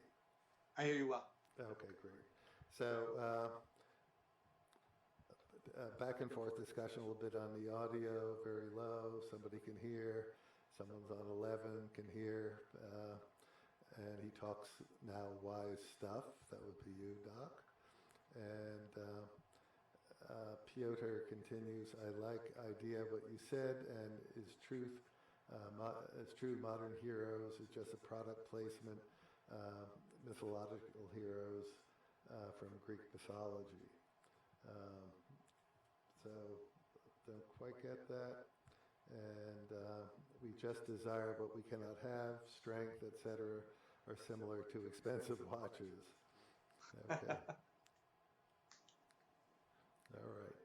[SPEAKER 2] I hear you well.
[SPEAKER 1] Okay, great. So, back and forth discussion a little bit on the audio, very low, somebody can hear, someone's on 11 can hear, and he talks now wise stuff, that would be you, Doc. And Piotr continues, I like idea what you said, and is truth, it's true modern heroes is just a product placement, mythological heroes from Greek mythology. So don't quite get that. And we just desire what we cannot have, strength, etc., are similar to expensive watches. Okay. All right.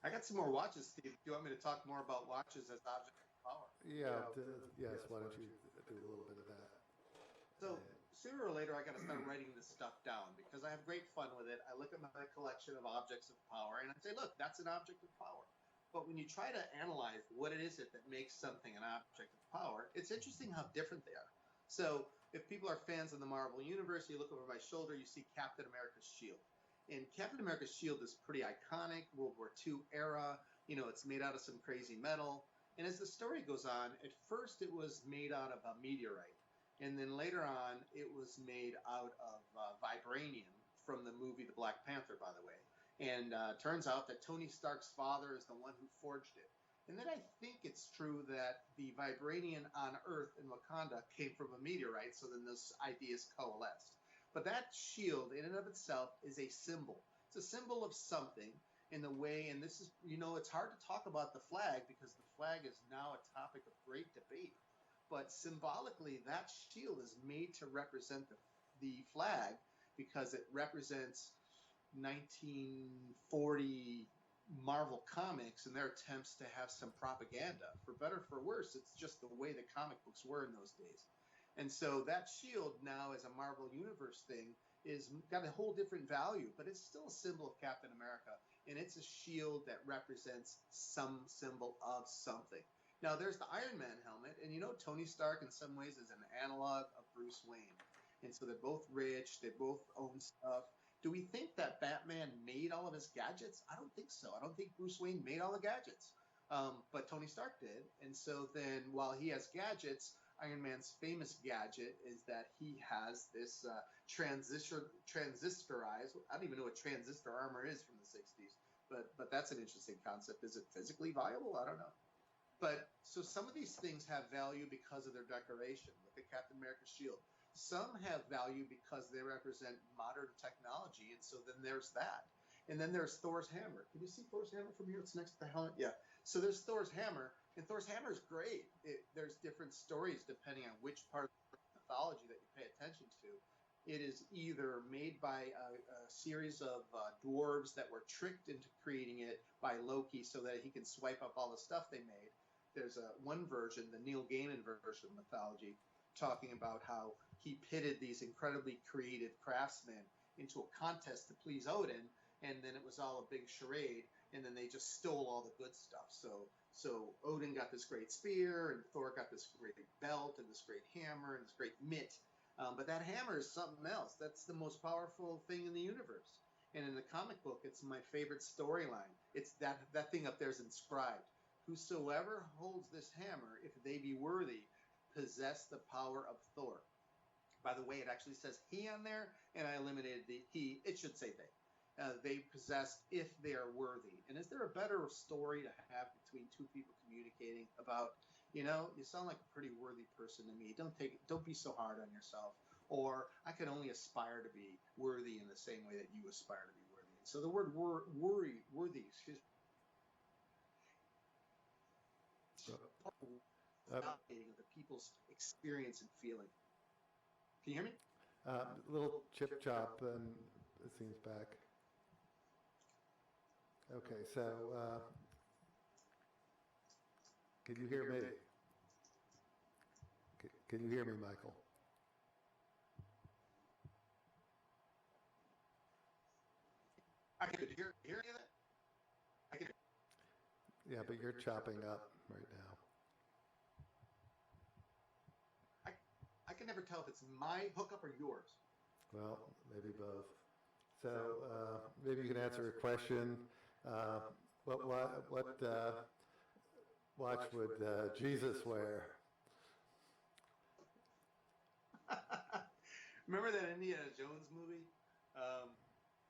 [SPEAKER 2] I got some more watches, Steve. Do you want me to talk more about watches as objects of power?
[SPEAKER 1] Yes, why don't you do a little bit of that?
[SPEAKER 2] So sooner or later, I got to start writing this stuff down because I have great fun with it. I look at my collection of objects of power and I say, look, that's an object of power. But when you try to analyze what it is that makes something an object of power, it's interesting how different they are. So if people are fans of the Marvel Universe, you look over my shoulder, you see Captain America's shield. And Captain America's shield is pretty iconic, World War II era. It's made out of some crazy metal. And as the story goes on, at first it was made out of a meteorite. And then later on, it was made out of vibranium from the movie The Black Panther, by the way. And turns out that Tony Stark's father is the one who forged it. And then I think it's true that the vibranium on Earth in Wakanda came from a meteorite, so then those ideas coalesced. But that shield, in and of itself, is a symbol. It's a symbol of something. in the way, and this is, it's hard to talk about the flag because the flag is now a topic of great debate. But symbolically, that shield is made to represent the flag because it represents 1940 Marvel Comics and their attempts to have some propaganda. For better or for worse, it's just the way the comic books were in those days. And so that shield now, as a Marvel Universe thing, is got a whole different value, but it's still a symbol of Captain America, and it's a shield that represents some symbol of something. Now, there's the Iron Man helmet, and Tony Stark in some ways is an analog of Bruce Wayne. And so they're both rich, they both own stuff. Do we think that Batman made all of his gadgets? I don't think so. I don't think Bruce Wayne made all the gadgets, but Tony Stark did. And so then while he has gadgets, Iron Man's famous gadget is that he has this transistorized, I don't even know what transistor armor is from the 60s, but that's an interesting concept. Is it physically viable? I don't know. But so some of these things have value because of their decoration. Look at Captain America's shield. Some have value because they represent modern technology, and so then there's that. And then there's Thor's hammer. Can you see Thor's hammer from here? It's next to the helmet. Yeah. So there's Thor's hammer, and Thor's hammer is great. There's different stories depending on which part of the mythology that you pay attention to. It is either made by a series of dwarves that were tricked into creating it by Loki so that he can swipe up all the stuff they made. There's one version, the Neil Gaiman version of mythology, talking about how he pitted these incredibly creative craftsmen into a contest to please Odin, and then it was all a big charade, and then they just stole all the good stuff. So Odin got this great spear, and Thor got this great belt, and this great hammer, and this great mitt. But that hammer is something else. That's the most powerful thing in the universe. And in the comic book, it's my favorite storyline. It's that thing up there is inscribed. Whosoever holds this hammer, if they be worthy, possess the power of Thor. By the way, it actually says he on there, and I eliminated the he. It should say they. They possess if they are worthy. And is there a better story to have between two people communicating about, you sound like a pretty worthy person to me. Don't be so hard on yourself. Or I can only aspire to be worthy in the same way that you aspire to be worthy. So the word worthy, excuse me, validating of the people's experience and feeling. Can you hear me?
[SPEAKER 1] Little chip chop, and it seems back. Okay, so can you hear me? Can you hear me, Michael?
[SPEAKER 2] I could hear any of that. I could.
[SPEAKER 1] Yeah, but you're chopping up right now.
[SPEAKER 2] I can never tell if it's my hookup or yours.
[SPEAKER 1] Well, maybe both. So maybe you can answer a question. What watch would Jesus wear?
[SPEAKER 2] Remember that Indiana Jones movie?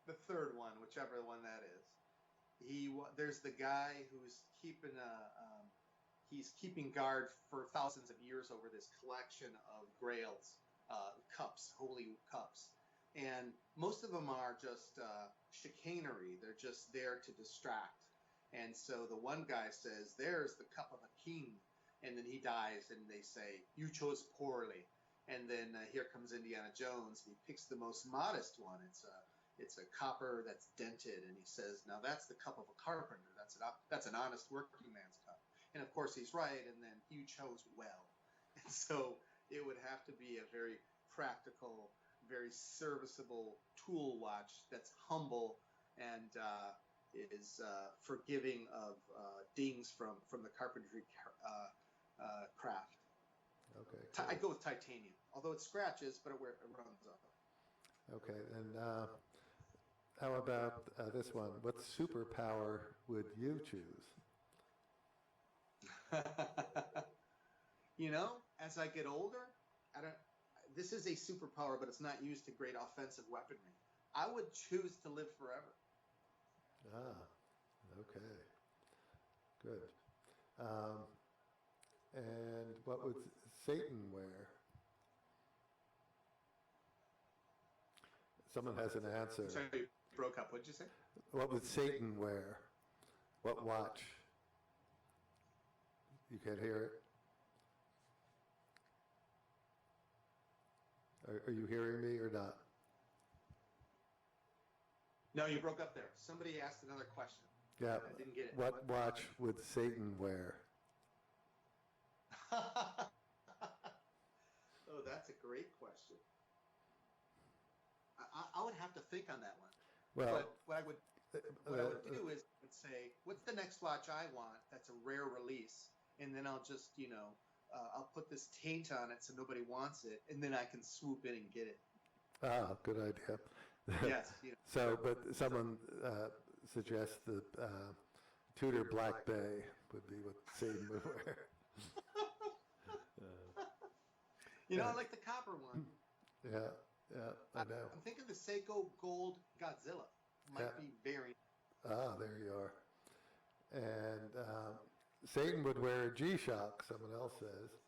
[SPEAKER 2] The third one, whichever one that is. There's the guy who's he's keeping guard for thousands of years over this collection of grails, cups, holy cups. And most of them are just chicanery. They're just there to distract. And so the one guy says, there's the cup of a king. And then he dies, and they say, you chose poorly. And then here comes Indiana Jones. And he picks the most modest one. It's a copper that's dented. And he says, now that's the cup of a carpenter. That's an honest working man's cup. And of course he's right, and then you chose well. And so it would have to be a very practical, very serviceable tool watch that's humble and is forgiving of dings from the carpentry craft.
[SPEAKER 1] Okay. Cool.
[SPEAKER 2] I'd go with titanium, although it scratches, but it runs off.
[SPEAKER 1] Okay, and how about this one? What superpower would you choose?
[SPEAKER 2] As I get older, this is a superpower, but it's not used to great offensive weaponry. I would choose to live forever.
[SPEAKER 1] Okay. Good. And what would Satan wear? Someone has an answer.
[SPEAKER 2] Sorry, broke up. What'd you say?
[SPEAKER 1] What would Satan wear? What watch? You can't hear it? Are you hearing me or not?
[SPEAKER 2] No, you broke up there. Somebody asked another question.
[SPEAKER 1] Yeah.
[SPEAKER 2] I didn't get it.
[SPEAKER 1] What watch would Satan wear?
[SPEAKER 2] Oh, that's a great question. I would have to think on that one.
[SPEAKER 1] Well,
[SPEAKER 2] but what I would do is I would say, what's the next watch I want that's a rare release? And then I'll just, I'll put this taint on it so nobody wants it, and then I can swoop in and get it.
[SPEAKER 1] Good idea.
[SPEAKER 2] Yes.
[SPEAKER 1] So, but someone suggests that Tudor Black Bay would be what Satan would wear.
[SPEAKER 2] I like the copper one.
[SPEAKER 1] Yeah, I know.
[SPEAKER 2] I'm thinking the Seiko Gold Godzilla might be very.
[SPEAKER 1] There you are. And Satan would wear a G-Shock, someone else says.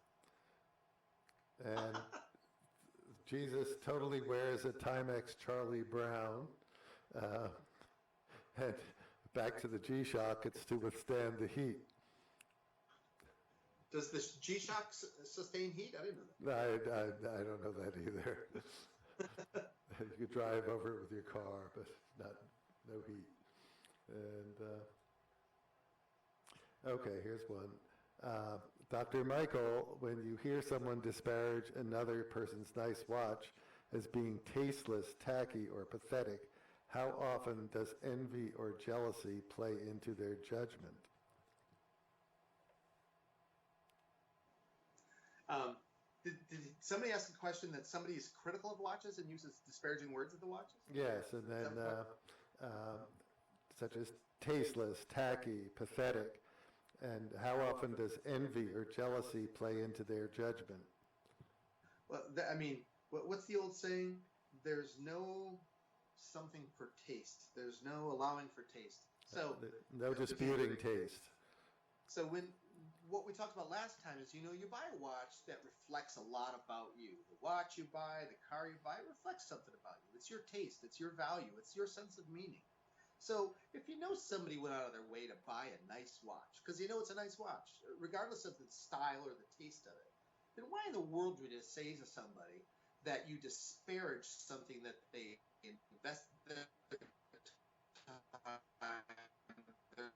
[SPEAKER 1] And Jesus totally wears a Timex Charlie Brown. And back to the G-Shock, it's to withstand the heat.
[SPEAKER 2] Does the G-Shock sustain heat? I didn't know
[SPEAKER 1] that. I don't know that either. You could drive over it with your car, but no heat. And okay, here's one. Dr. Michael, when you hear someone disparage another person's nice watch as being tasteless, tacky, or pathetic, how often does envy or jealousy play into their judgment?
[SPEAKER 2] Did somebody ask a question that somebody is critical of watches and uses disparaging words of the watches?
[SPEAKER 1] Yes, and then such as tasteless, tacky, pathetic, and how often does envy or jealousy play into their judgment?
[SPEAKER 2] Well, what's the old saying? There's no something for taste. There's no allowing for taste. So
[SPEAKER 1] no disputing taste.
[SPEAKER 2] So what we talked about last time is, you buy a watch that reflects a lot about you. The watch you buy, the car you buy, it reflects something about you. It's your taste, it's your value, it's your sense of meaning. So if somebody went out of their way to buy a nice watch, because it's a nice watch, regardless of the style or the taste of it, then why in the world would you say to somebody that you disparage something that they invested their time, their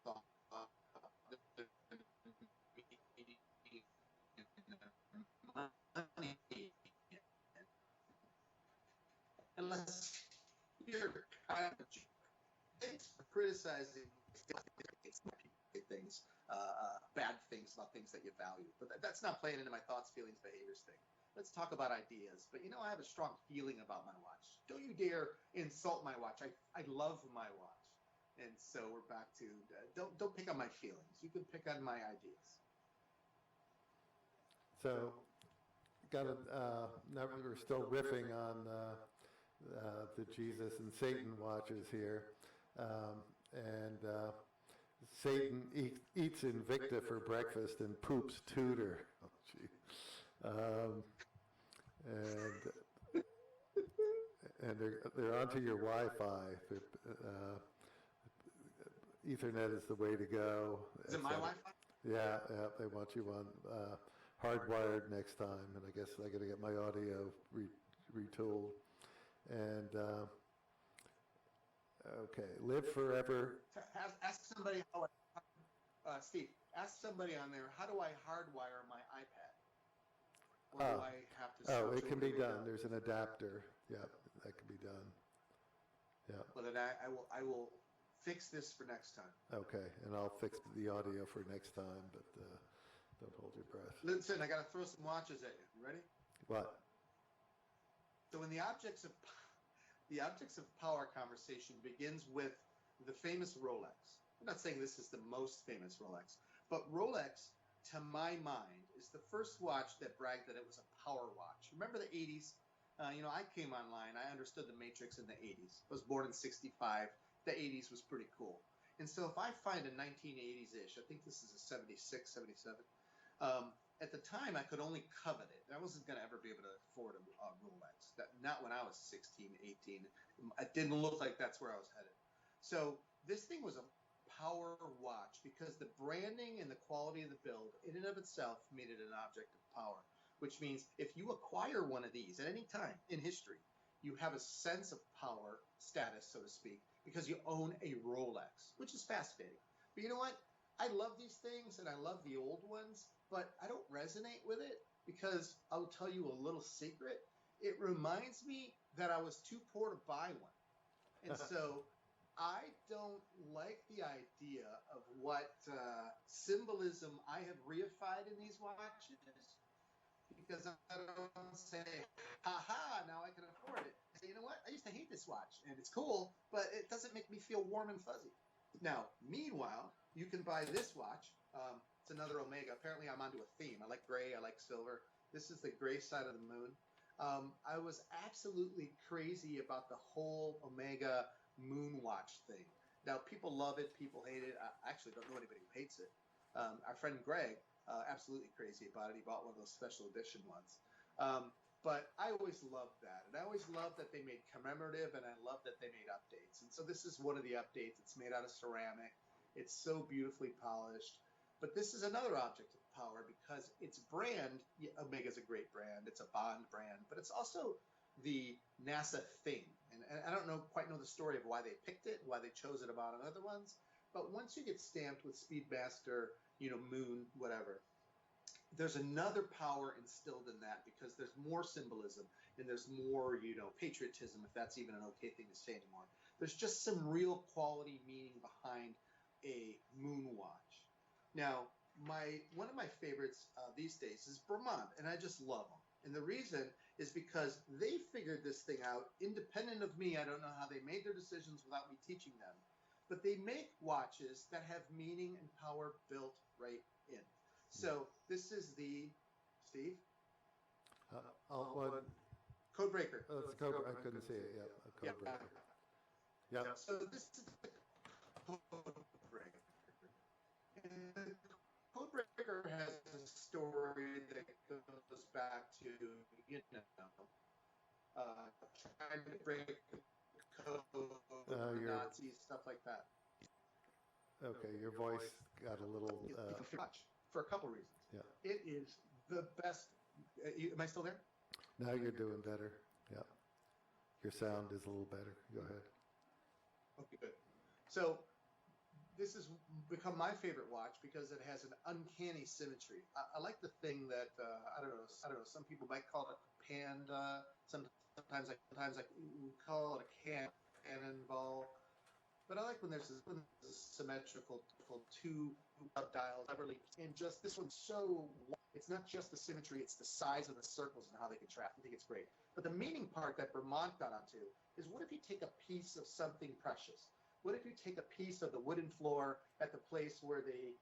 [SPEAKER 2] thought, money, unless you're kind of thanks for criticizing things, bad things about things that you value. But that's not playing into my thoughts, feelings, behaviors thing. Let's talk about ideas. But I have a strong feeling about my watch. Don't you dare insult my watch. I love my watch. And so we're back to don't pick on my feelings. You can pick on my ideas.
[SPEAKER 1] So, now we're still riffing on the Jesus and Satan watches here, and Satan eats Invicta for breakfast and poops Tudor. Oh, gee. And they're onto your Wi-Fi. Ethernet is the way to go.
[SPEAKER 2] Is it my Wi-Fi?
[SPEAKER 1] Yeah, they want you on hardwired next time, and I guess I got to get my audio retooled. And okay, live forever.
[SPEAKER 2] Ask somebody how. Steve, ask somebody on there. How do I hardwire my iPad? Or do I have to?
[SPEAKER 1] It can be done. There's an adapter. Yeah, that can be done. Yeah.
[SPEAKER 2] Well, then I will fix this for next time.
[SPEAKER 1] Okay, and I'll fix the audio for next time, but don't hold your breath.
[SPEAKER 2] Listen, I got to throw some watches at you. Ready?
[SPEAKER 1] What?
[SPEAKER 2] So when the objects of power conversation begins with the famous Rolex. I'm not saying this is the most famous Rolex, but Rolex, to my mind, is the first watch that bragged that it was a power watch. Remember the 80s? I came online. I understood the Matrix in the 80s. I was born in 65. The 80s was pretty cool. And so if I find a 1980s-ish, I think this is a 76, 77, at the time I could only covet it. I wasn't going to ever be able to afford a Rolex. Not when I was 16, 18. It didn't look like that's where I was headed. So this thing was a power watch because the branding and the quality of the build in and of itself made it an object of power, which means if you acquire one of these at any time in history, you have a sense of power status, so to speak, because you own a Rolex, which is fascinating. But you know what? I love these things and I love the old ones, but I don't resonate with it because I'll tell you a little secret. It reminds me that I was too poor to buy one. And so I don't like the idea of what symbolism I have reified in these watches because I don't say, ha, now I can afford it. I say, you know what? I used to hate this watch and it's cool, but it doesn't make me feel warm and fuzzy. Now, meanwhile, you can buy this watch. It's another Omega. Apparently, I'm onto a theme. I like gray. I like silver. This is the gray side of the moon. I was absolutely crazy about the whole Omega moon watch thing. Now, people love it. People hate it. I actually don't know anybody who hates it. Our friend Greg, absolutely crazy about it. He bought one of those special edition ones. But I always loved that. And I always loved that they made commemorative, and I love that they made updates. And so this is one of the updates. It's made out of ceramic. It's so beautifully polished. But this is another object of power because its brand, Omega's a great brand. It's a Bond brand, but it's also the NASA thing. And I don't quite know the story of why they picked it, why they chose it about other ones. But once you get stamped with Speedmaster, Moon, whatever, there's another power instilled in that because there's more symbolism and there's more, patriotism, if that's even an okay thing to say anymore. There's just some real quality meaning behind a moon watch. Now, one of my favorites these days is Bourbon, and I just love them. And the reason is because they figured this thing out independent of me. I don't know how they made their decisions without me teaching them. But they make watches that have meaning and power built right in. So this is the, Steve? Code breaker.
[SPEAKER 1] Oh, it's a code. I couldn't see it. Yeah, a code breaker. Yeah.
[SPEAKER 2] So this is the code breaker. And the code breaker has a story that goes back to, trying to break the code, Nazis, stuff like that.
[SPEAKER 1] Okay, your voice got a little.
[SPEAKER 2] For a couple reasons.
[SPEAKER 1] Yeah.
[SPEAKER 2] It is the best. Am I still there?
[SPEAKER 1] Now you're doing better. Yeah. Your sound is a little better. Go ahead.
[SPEAKER 2] Okay, good. So this has become my favorite watch because it has an uncanny symmetry. I like the thing that I don't know. Some people might call it a panda. Sometimes I call it a cannonball. But I like when there's a symmetrical two dials, and just this one's so. It's not just the symmetry; it's the size of the circles and how they contrast. I think it's great. But the meaning part that Vermont got onto is, what if you take a piece of something precious? What if you take a piece of the wooden floor at the place where they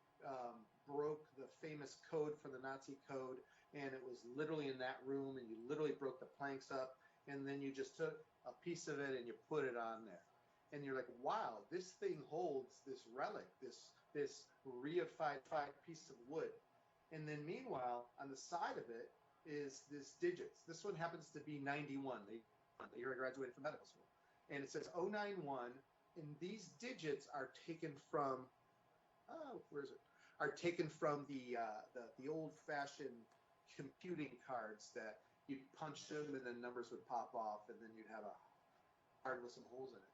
[SPEAKER 2] broke the famous code from the Nazi code, and it was literally in that room, and you literally broke the planks up, and then you just took a piece of it and you put it on there. And you're like, wow, this thing holds this relic, this reified piece of wood. And then meanwhile, on the side of it is this digits. This one happens to be 91, the year I graduated from medical school. And it says 091, and these digits are taken from, Are taken from the old-fashioned computing cards that you'd punch them and then numbers would pop off, and then you'd have a card with some holes in it.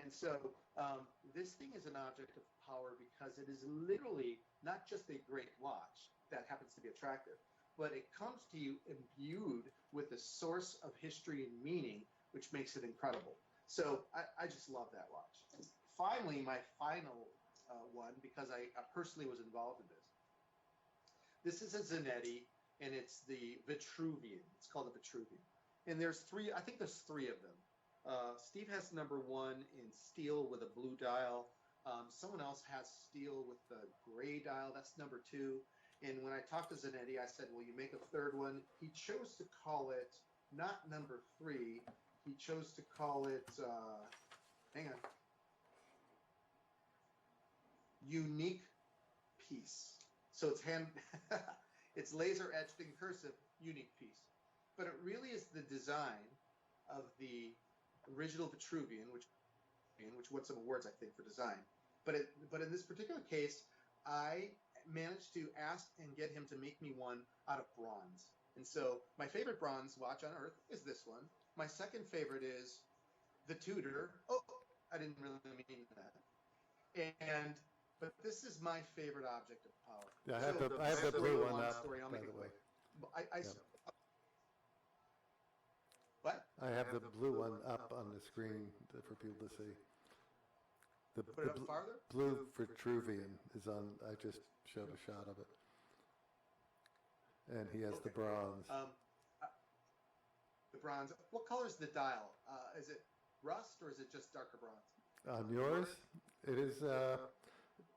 [SPEAKER 2] And so this thing is an object of power because it is literally not just a great watch that happens to be attractive, but it comes to you imbued with a source of history and meaning, which makes it incredible. So I just love that watch. Finally, my final one, because I personally was involved in this. This is a Zanetti, and it's the Vitruvian. It's called the Vitruvian. And there's three of them. Steve has number one in steel with a blue dial. Someone else has steel with the gray dial. That's number two. And when I talked to Zanetti, I said, will you make a third one? He chose to call it not number three. He chose to call it, unique piece. So it's It's laser etched in cursive, unique piece. But it really is the design of the original Vitruvian, which won some awards, I think, for design. But in this particular case, I managed to ask and get him to make me one out of bronze. And so my favorite bronze watch on earth is this one. My second favorite is the Tudor. Oh, I didn't really mean that. But this is my favorite object of power.
[SPEAKER 1] Yeah,
[SPEAKER 2] So
[SPEAKER 1] I have the blue one up,
[SPEAKER 2] story, I'll
[SPEAKER 1] by
[SPEAKER 2] make
[SPEAKER 1] the
[SPEAKER 2] it
[SPEAKER 1] way.
[SPEAKER 2] quick.
[SPEAKER 1] Yeah.
[SPEAKER 2] What?
[SPEAKER 1] I have the blue one up on the screen for people to see. The,
[SPEAKER 2] Put it up farther?
[SPEAKER 1] blue Vitruvian is on. I just showed a shot of it, and he has the bronze.
[SPEAKER 2] The bronze. What color is the dial? Is it rust or is it just darker bronze?
[SPEAKER 1] On yours, it is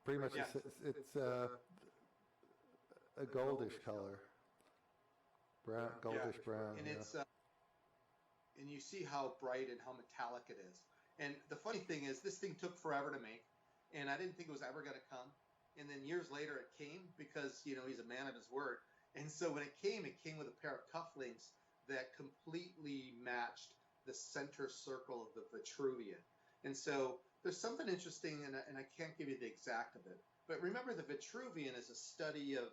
[SPEAKER 1] pretty much.
[SPEAKER 2] Yes.
[SPEAKER 1] It's a goldish color, brown, goldish brown.
[SPEAKER 2] And
[SPEAKER 1] yeah.
[SPEAKER 2] it's and you see how bright and how metallic it is. And the funny thing is, this thing took forever to make, and I didn't think it was ever going to come. And then years later, it came because he's a man of his word. And so when it came with a pair of cufflinks that completely matched the center circle of the Vitruvian. And so there's something interesting, and I can't give you the exact of it. But remember, the Vitruvian is a study of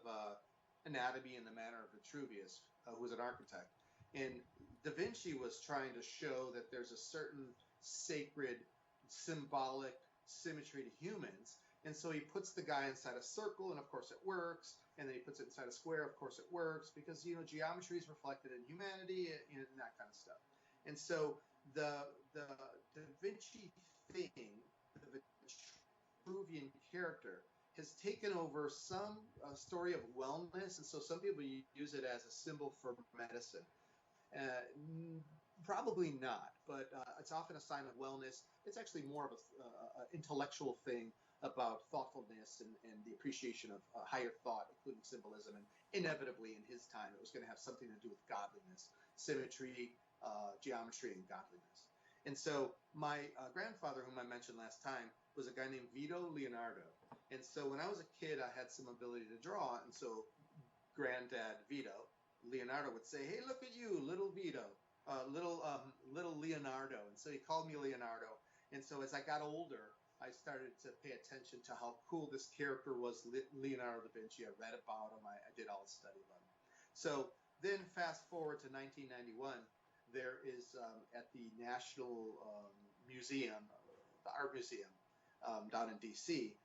[SPEAKER 2] anatomy in the manner of Vitruvius, who was an architect. And Da Vinci was trying to show that there's a certain sacred, symbolic symmetry to humans. And so he puts the guy inside a circle, and of course it works. And then he puts it inside a square, of course it works, because geometry is reflected in humanity, and that kind of stuff. And so the Da Vinci thing, the Vitruvian character, has taken over some story of wellness, and so some people use it as a symbol for medicine. Probably not, but it's often a sign of wellness. It's actually more of an intellectual thing about thoughtfulness and the appreciation of higher thought, including symbolism. And inevitably, in his time, it was going to have something to do with godliness, symmetry, geometry, and godliness. And so my grandfather, whom I mentioned last time, was a guy named Vito Leonardo. And so when I was a kid, I had some ability to draw. And so Granddad Vito Leonardo would say, "Hey, look at you, little Vito, little Leonardo." And so he called me Leonardo. And so as I got older, I started to pay attention to how cool this character was, Leonardo da Vinci. I read about him. I did all the study about him. So then fast forward to 1991, there is at the National Museum, the Art Museum down in D.C.,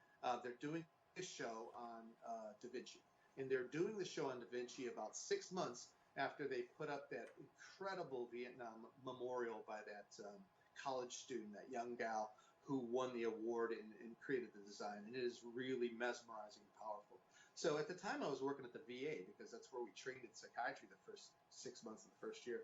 [SPEAKER 2] they're doing a show on Da Vinci. And they're doing the show on Da Vinci about 6 months after they put up that incredible Vietnam memorial by that college student, that young gal who won the award and created the design. And it is really mesmerizing and powerful. So at the time, I was working at the VA because that's where we trained in psychiatry the first 6 months of the first year.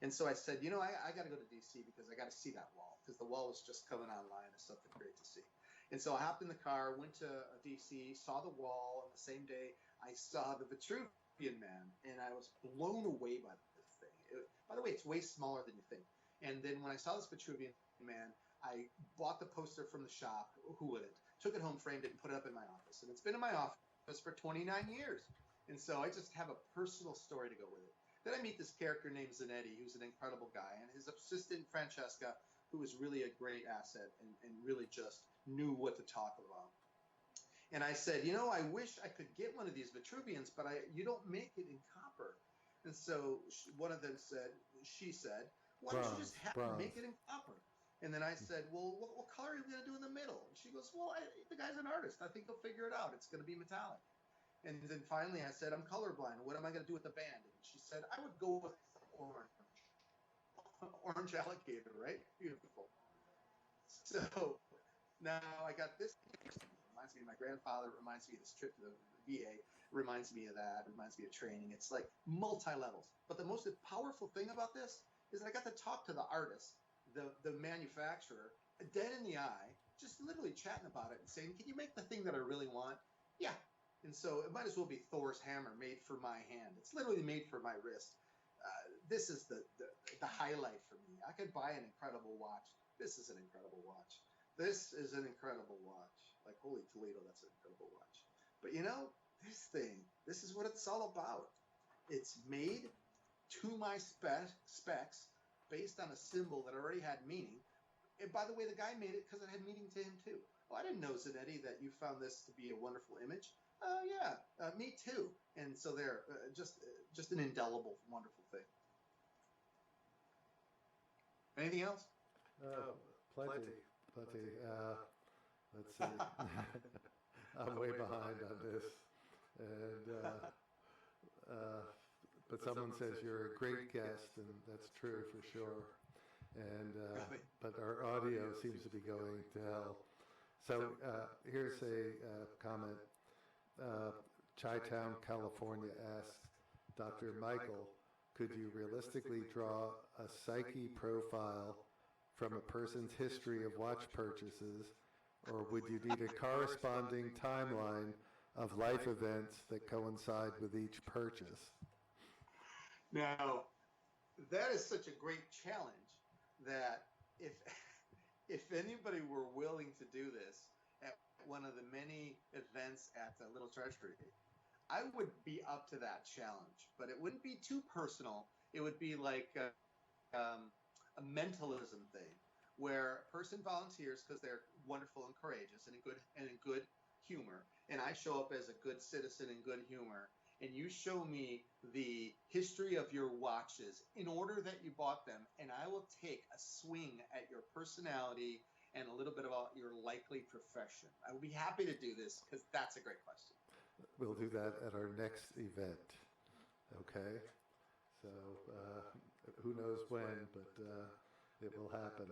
[SPEAKER 2] And so I said, I got to go to D.C. because I got to see that wall, because the wall was just coming online. It's something great to see. And so I hopped in the car, went to D.C., saw the wall, and the same day I saw the Vitruvian Man, and I was blown away by this thing. By the way, it's way smaller than you think. And then when I saw this Vitruvian Man, I bought the poster from the shop. Who wouldn't? Took it home, framed it, and put it up in my office. And it's been in my office for 29 years. And so I just have a personal story to go with it. Then I meet this character named Zanetti, who's an incredible guy, and his assistant, Francesca, who was really a great asset and really just knew what to talk about. And I said, I wish I could get one of these Vitruvians, but you don't make it in copper. And so one of them said, why don't you just make it in copper? And then I said, well, what color are you going to do in the middle? And she goes, well, the guy's an artist. I think he'll figure it out. It's going to be metallic. And then finally I said, I'm colorblind. What am I going to do with the band? And she said, I would go with orange. Orange alligator, right? Beautiful. So now I got this. It reminds me of my grandfather. It reminds me of this trip to the VA. It reminds me of that. It reminds me of training. It's like multi-levels. But the most powerful thing about this is that I got to talk to the artist, the manufacturer, dead in the eye, just literally chatting about it and saying, can you make the thing that I really want? Yeah. And so it might as well be Thor's hammer made for my hand. It's literally made for my wrist. This is the highlight for me. I could buy an incredible watch. This is an incredible watch. This is an incredible watch. Like, holy Toledo, that's an incredible watch. But this is what it's all about. It's made to my specs based on a symbol that already had meaning. And by the way, the guy made it because it had meaning to him too. Oh, I didn't know, Zanetti, that you found this to be a wonderful image. Yeah, me too. And so there, just an indelible, wonderful thing. Anything else?
[SPEAKER 1] Plenty. Let's see. I'm way behind on this. And, but someone says you're a great guest, and that's true for sure. And but our audio seems to be going to hell. So here's a comment. Chi-Town, California asks, Dr. Michael, could you realistically draw a psyche profile from a person's history of watch purchases, or would you need a corresponding timeline of life events that coincide with each purchase?
[SPEAKER 2] Now, that is such a great challenge that if anybody were willing to do this at one of the many events at the Little Treasury, I would be up to that challenge. But it wouldn't be too personal. It would be like a mentalism thing, where a person volunteers because they're wonderful and courageous and in good humor, and I show up as a good citizen in good humor, and you show me the history of your watches in order that you bought them, and I will take a swing at your personality and a little bit about your likely profession. I would be happy to do this because that's a great question.
[SPEAKER 1] We'll do that at our next event. Okay? So who knows when, but it will happen.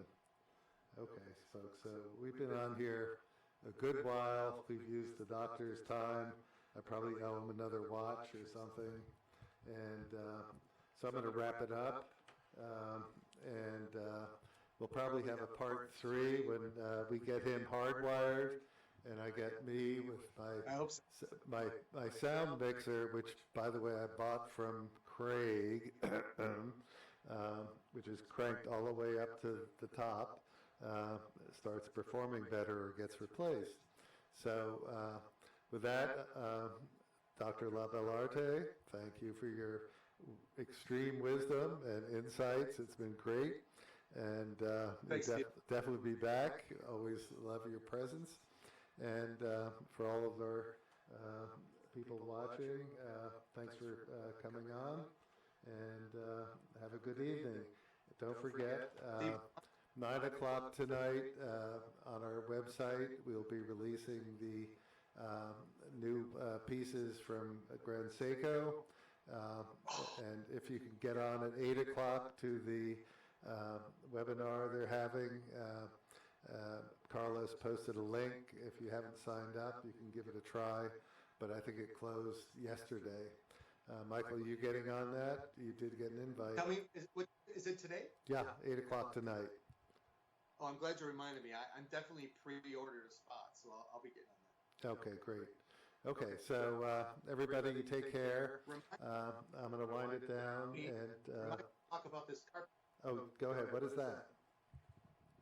[SPEAKER 1] Okay, folks, so we've been on here a good while. We've used the doctor's time. I probably owe him another watch or something. And so I'm going to wrap it up. And we'll probably have a part 3 when we get him hardwired and I get me with my sound mixer, which, by the way, I bought from Craig, which is cranked all the way up to the top, starts performing better or gets replaced. So with that, Dr. Labellarte, thank you for your extreme wisdom and insights. It's been great. And definitely be back. Always love your presence. And for all of our people watching, thanks for coming on. And have a good evening. Don't forget, 9 o'clock tonight on our website, we'll be releasing the new pieces from Grand Seiko. And if you can get on at 8 o'clock to the webinar they're having, Carlos posted a link. If you haven't signed up, you can give it a try, but I think it closed yesterday. Michael, you getting on that? You did get an invite.
[SPEAKER 2] Tell me, is it today?
[SPEAKER 1] Yeah, 8 o'clock tonight.
[SPEAKER 2] Oh, I'm glad you reminded me. I'm definitely pre-ordered a spot, so I'll be getting on that.
[SPEAKER 1] Okay, great. Okay, so everybody, you take care. I'm going to wind it down and
[SPEAKER 2] talk about this carpet.
[SPEAKER 1] Oh, go ahead. What is that?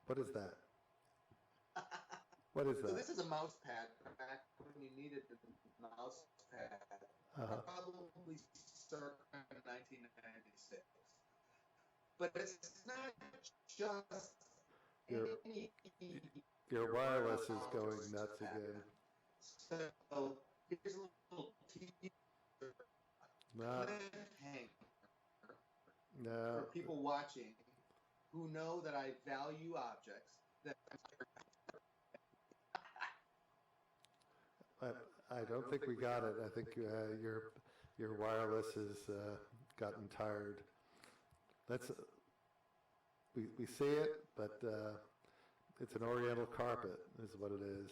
[SPEAKER 1] What is that? What is that?
[SPEAKER 2] So this is a mouse pad. Back when you needed the mouse pad, probably circa 1996. But it's not just
[SPEAKER 1] your wireless is going nuts again.
[SPEAKER 2] So here's a little teaser.
[SPEAKER 1] No.
[SPEAKER 2] For people watching who know that I value objects.
[SPEAKER 1] I don't think we got it. I think your wireless has gotten tired. We see it, but it's an Oriental carpet is what it is.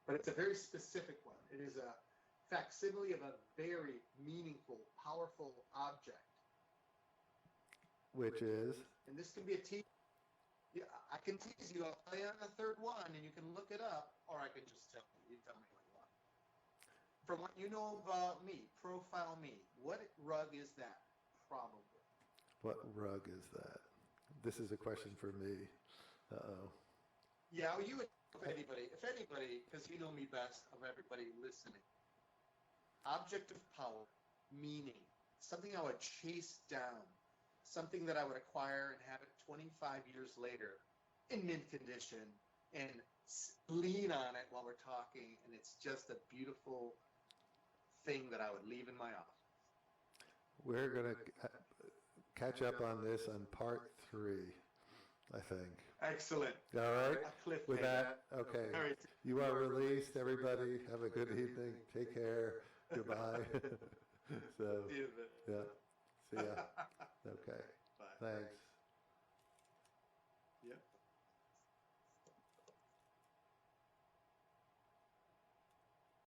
[SPEAKER 2] But it's a very specific one. It is a facsimile of a very meaningful, powerful object.
[SPEAKER 1] Which is?
[SPEAKER 2] And this can be a tease. Yeah, I can tease you. I'll tell you on the third one, and you can look it up, or I can just tell you. You tell me what you want. From what you know about me, profile me. What rug is that? Probably.
[SPEAKER 1] What rug is that? This is a question for me. Uh-oh.
[SPEAKER 2] Yeah, well, if anybody, because you know me best of everybody listening. object of power, meaning, something I would chase down, something that I would acquire and have it 25 years later in mint condition and lean on it while we're talking, and it's just a beautiful thing that I would leave in my office.
[SPEAKER 1] We're going to catch up on this on part 3, I think.
[SPEAKER 2] Excellent.
[SPEAKER 1] All right?
[SPEAKER 2] A cliffhanger.
[SPEAKER 1] With that, okay.
[SPEAKER 2] All right.
[SPEAKER 1] You are released, everybody. Have a good evening. Take care. Goodbye. So,
[SPEAKER 2] See you then.
[SPEAKER 1] yeah. See ya. Okay.
[SPEAKER 2] Bye.
[SPEAKER 1] Thanks.
[SPEAKER 2] Yep.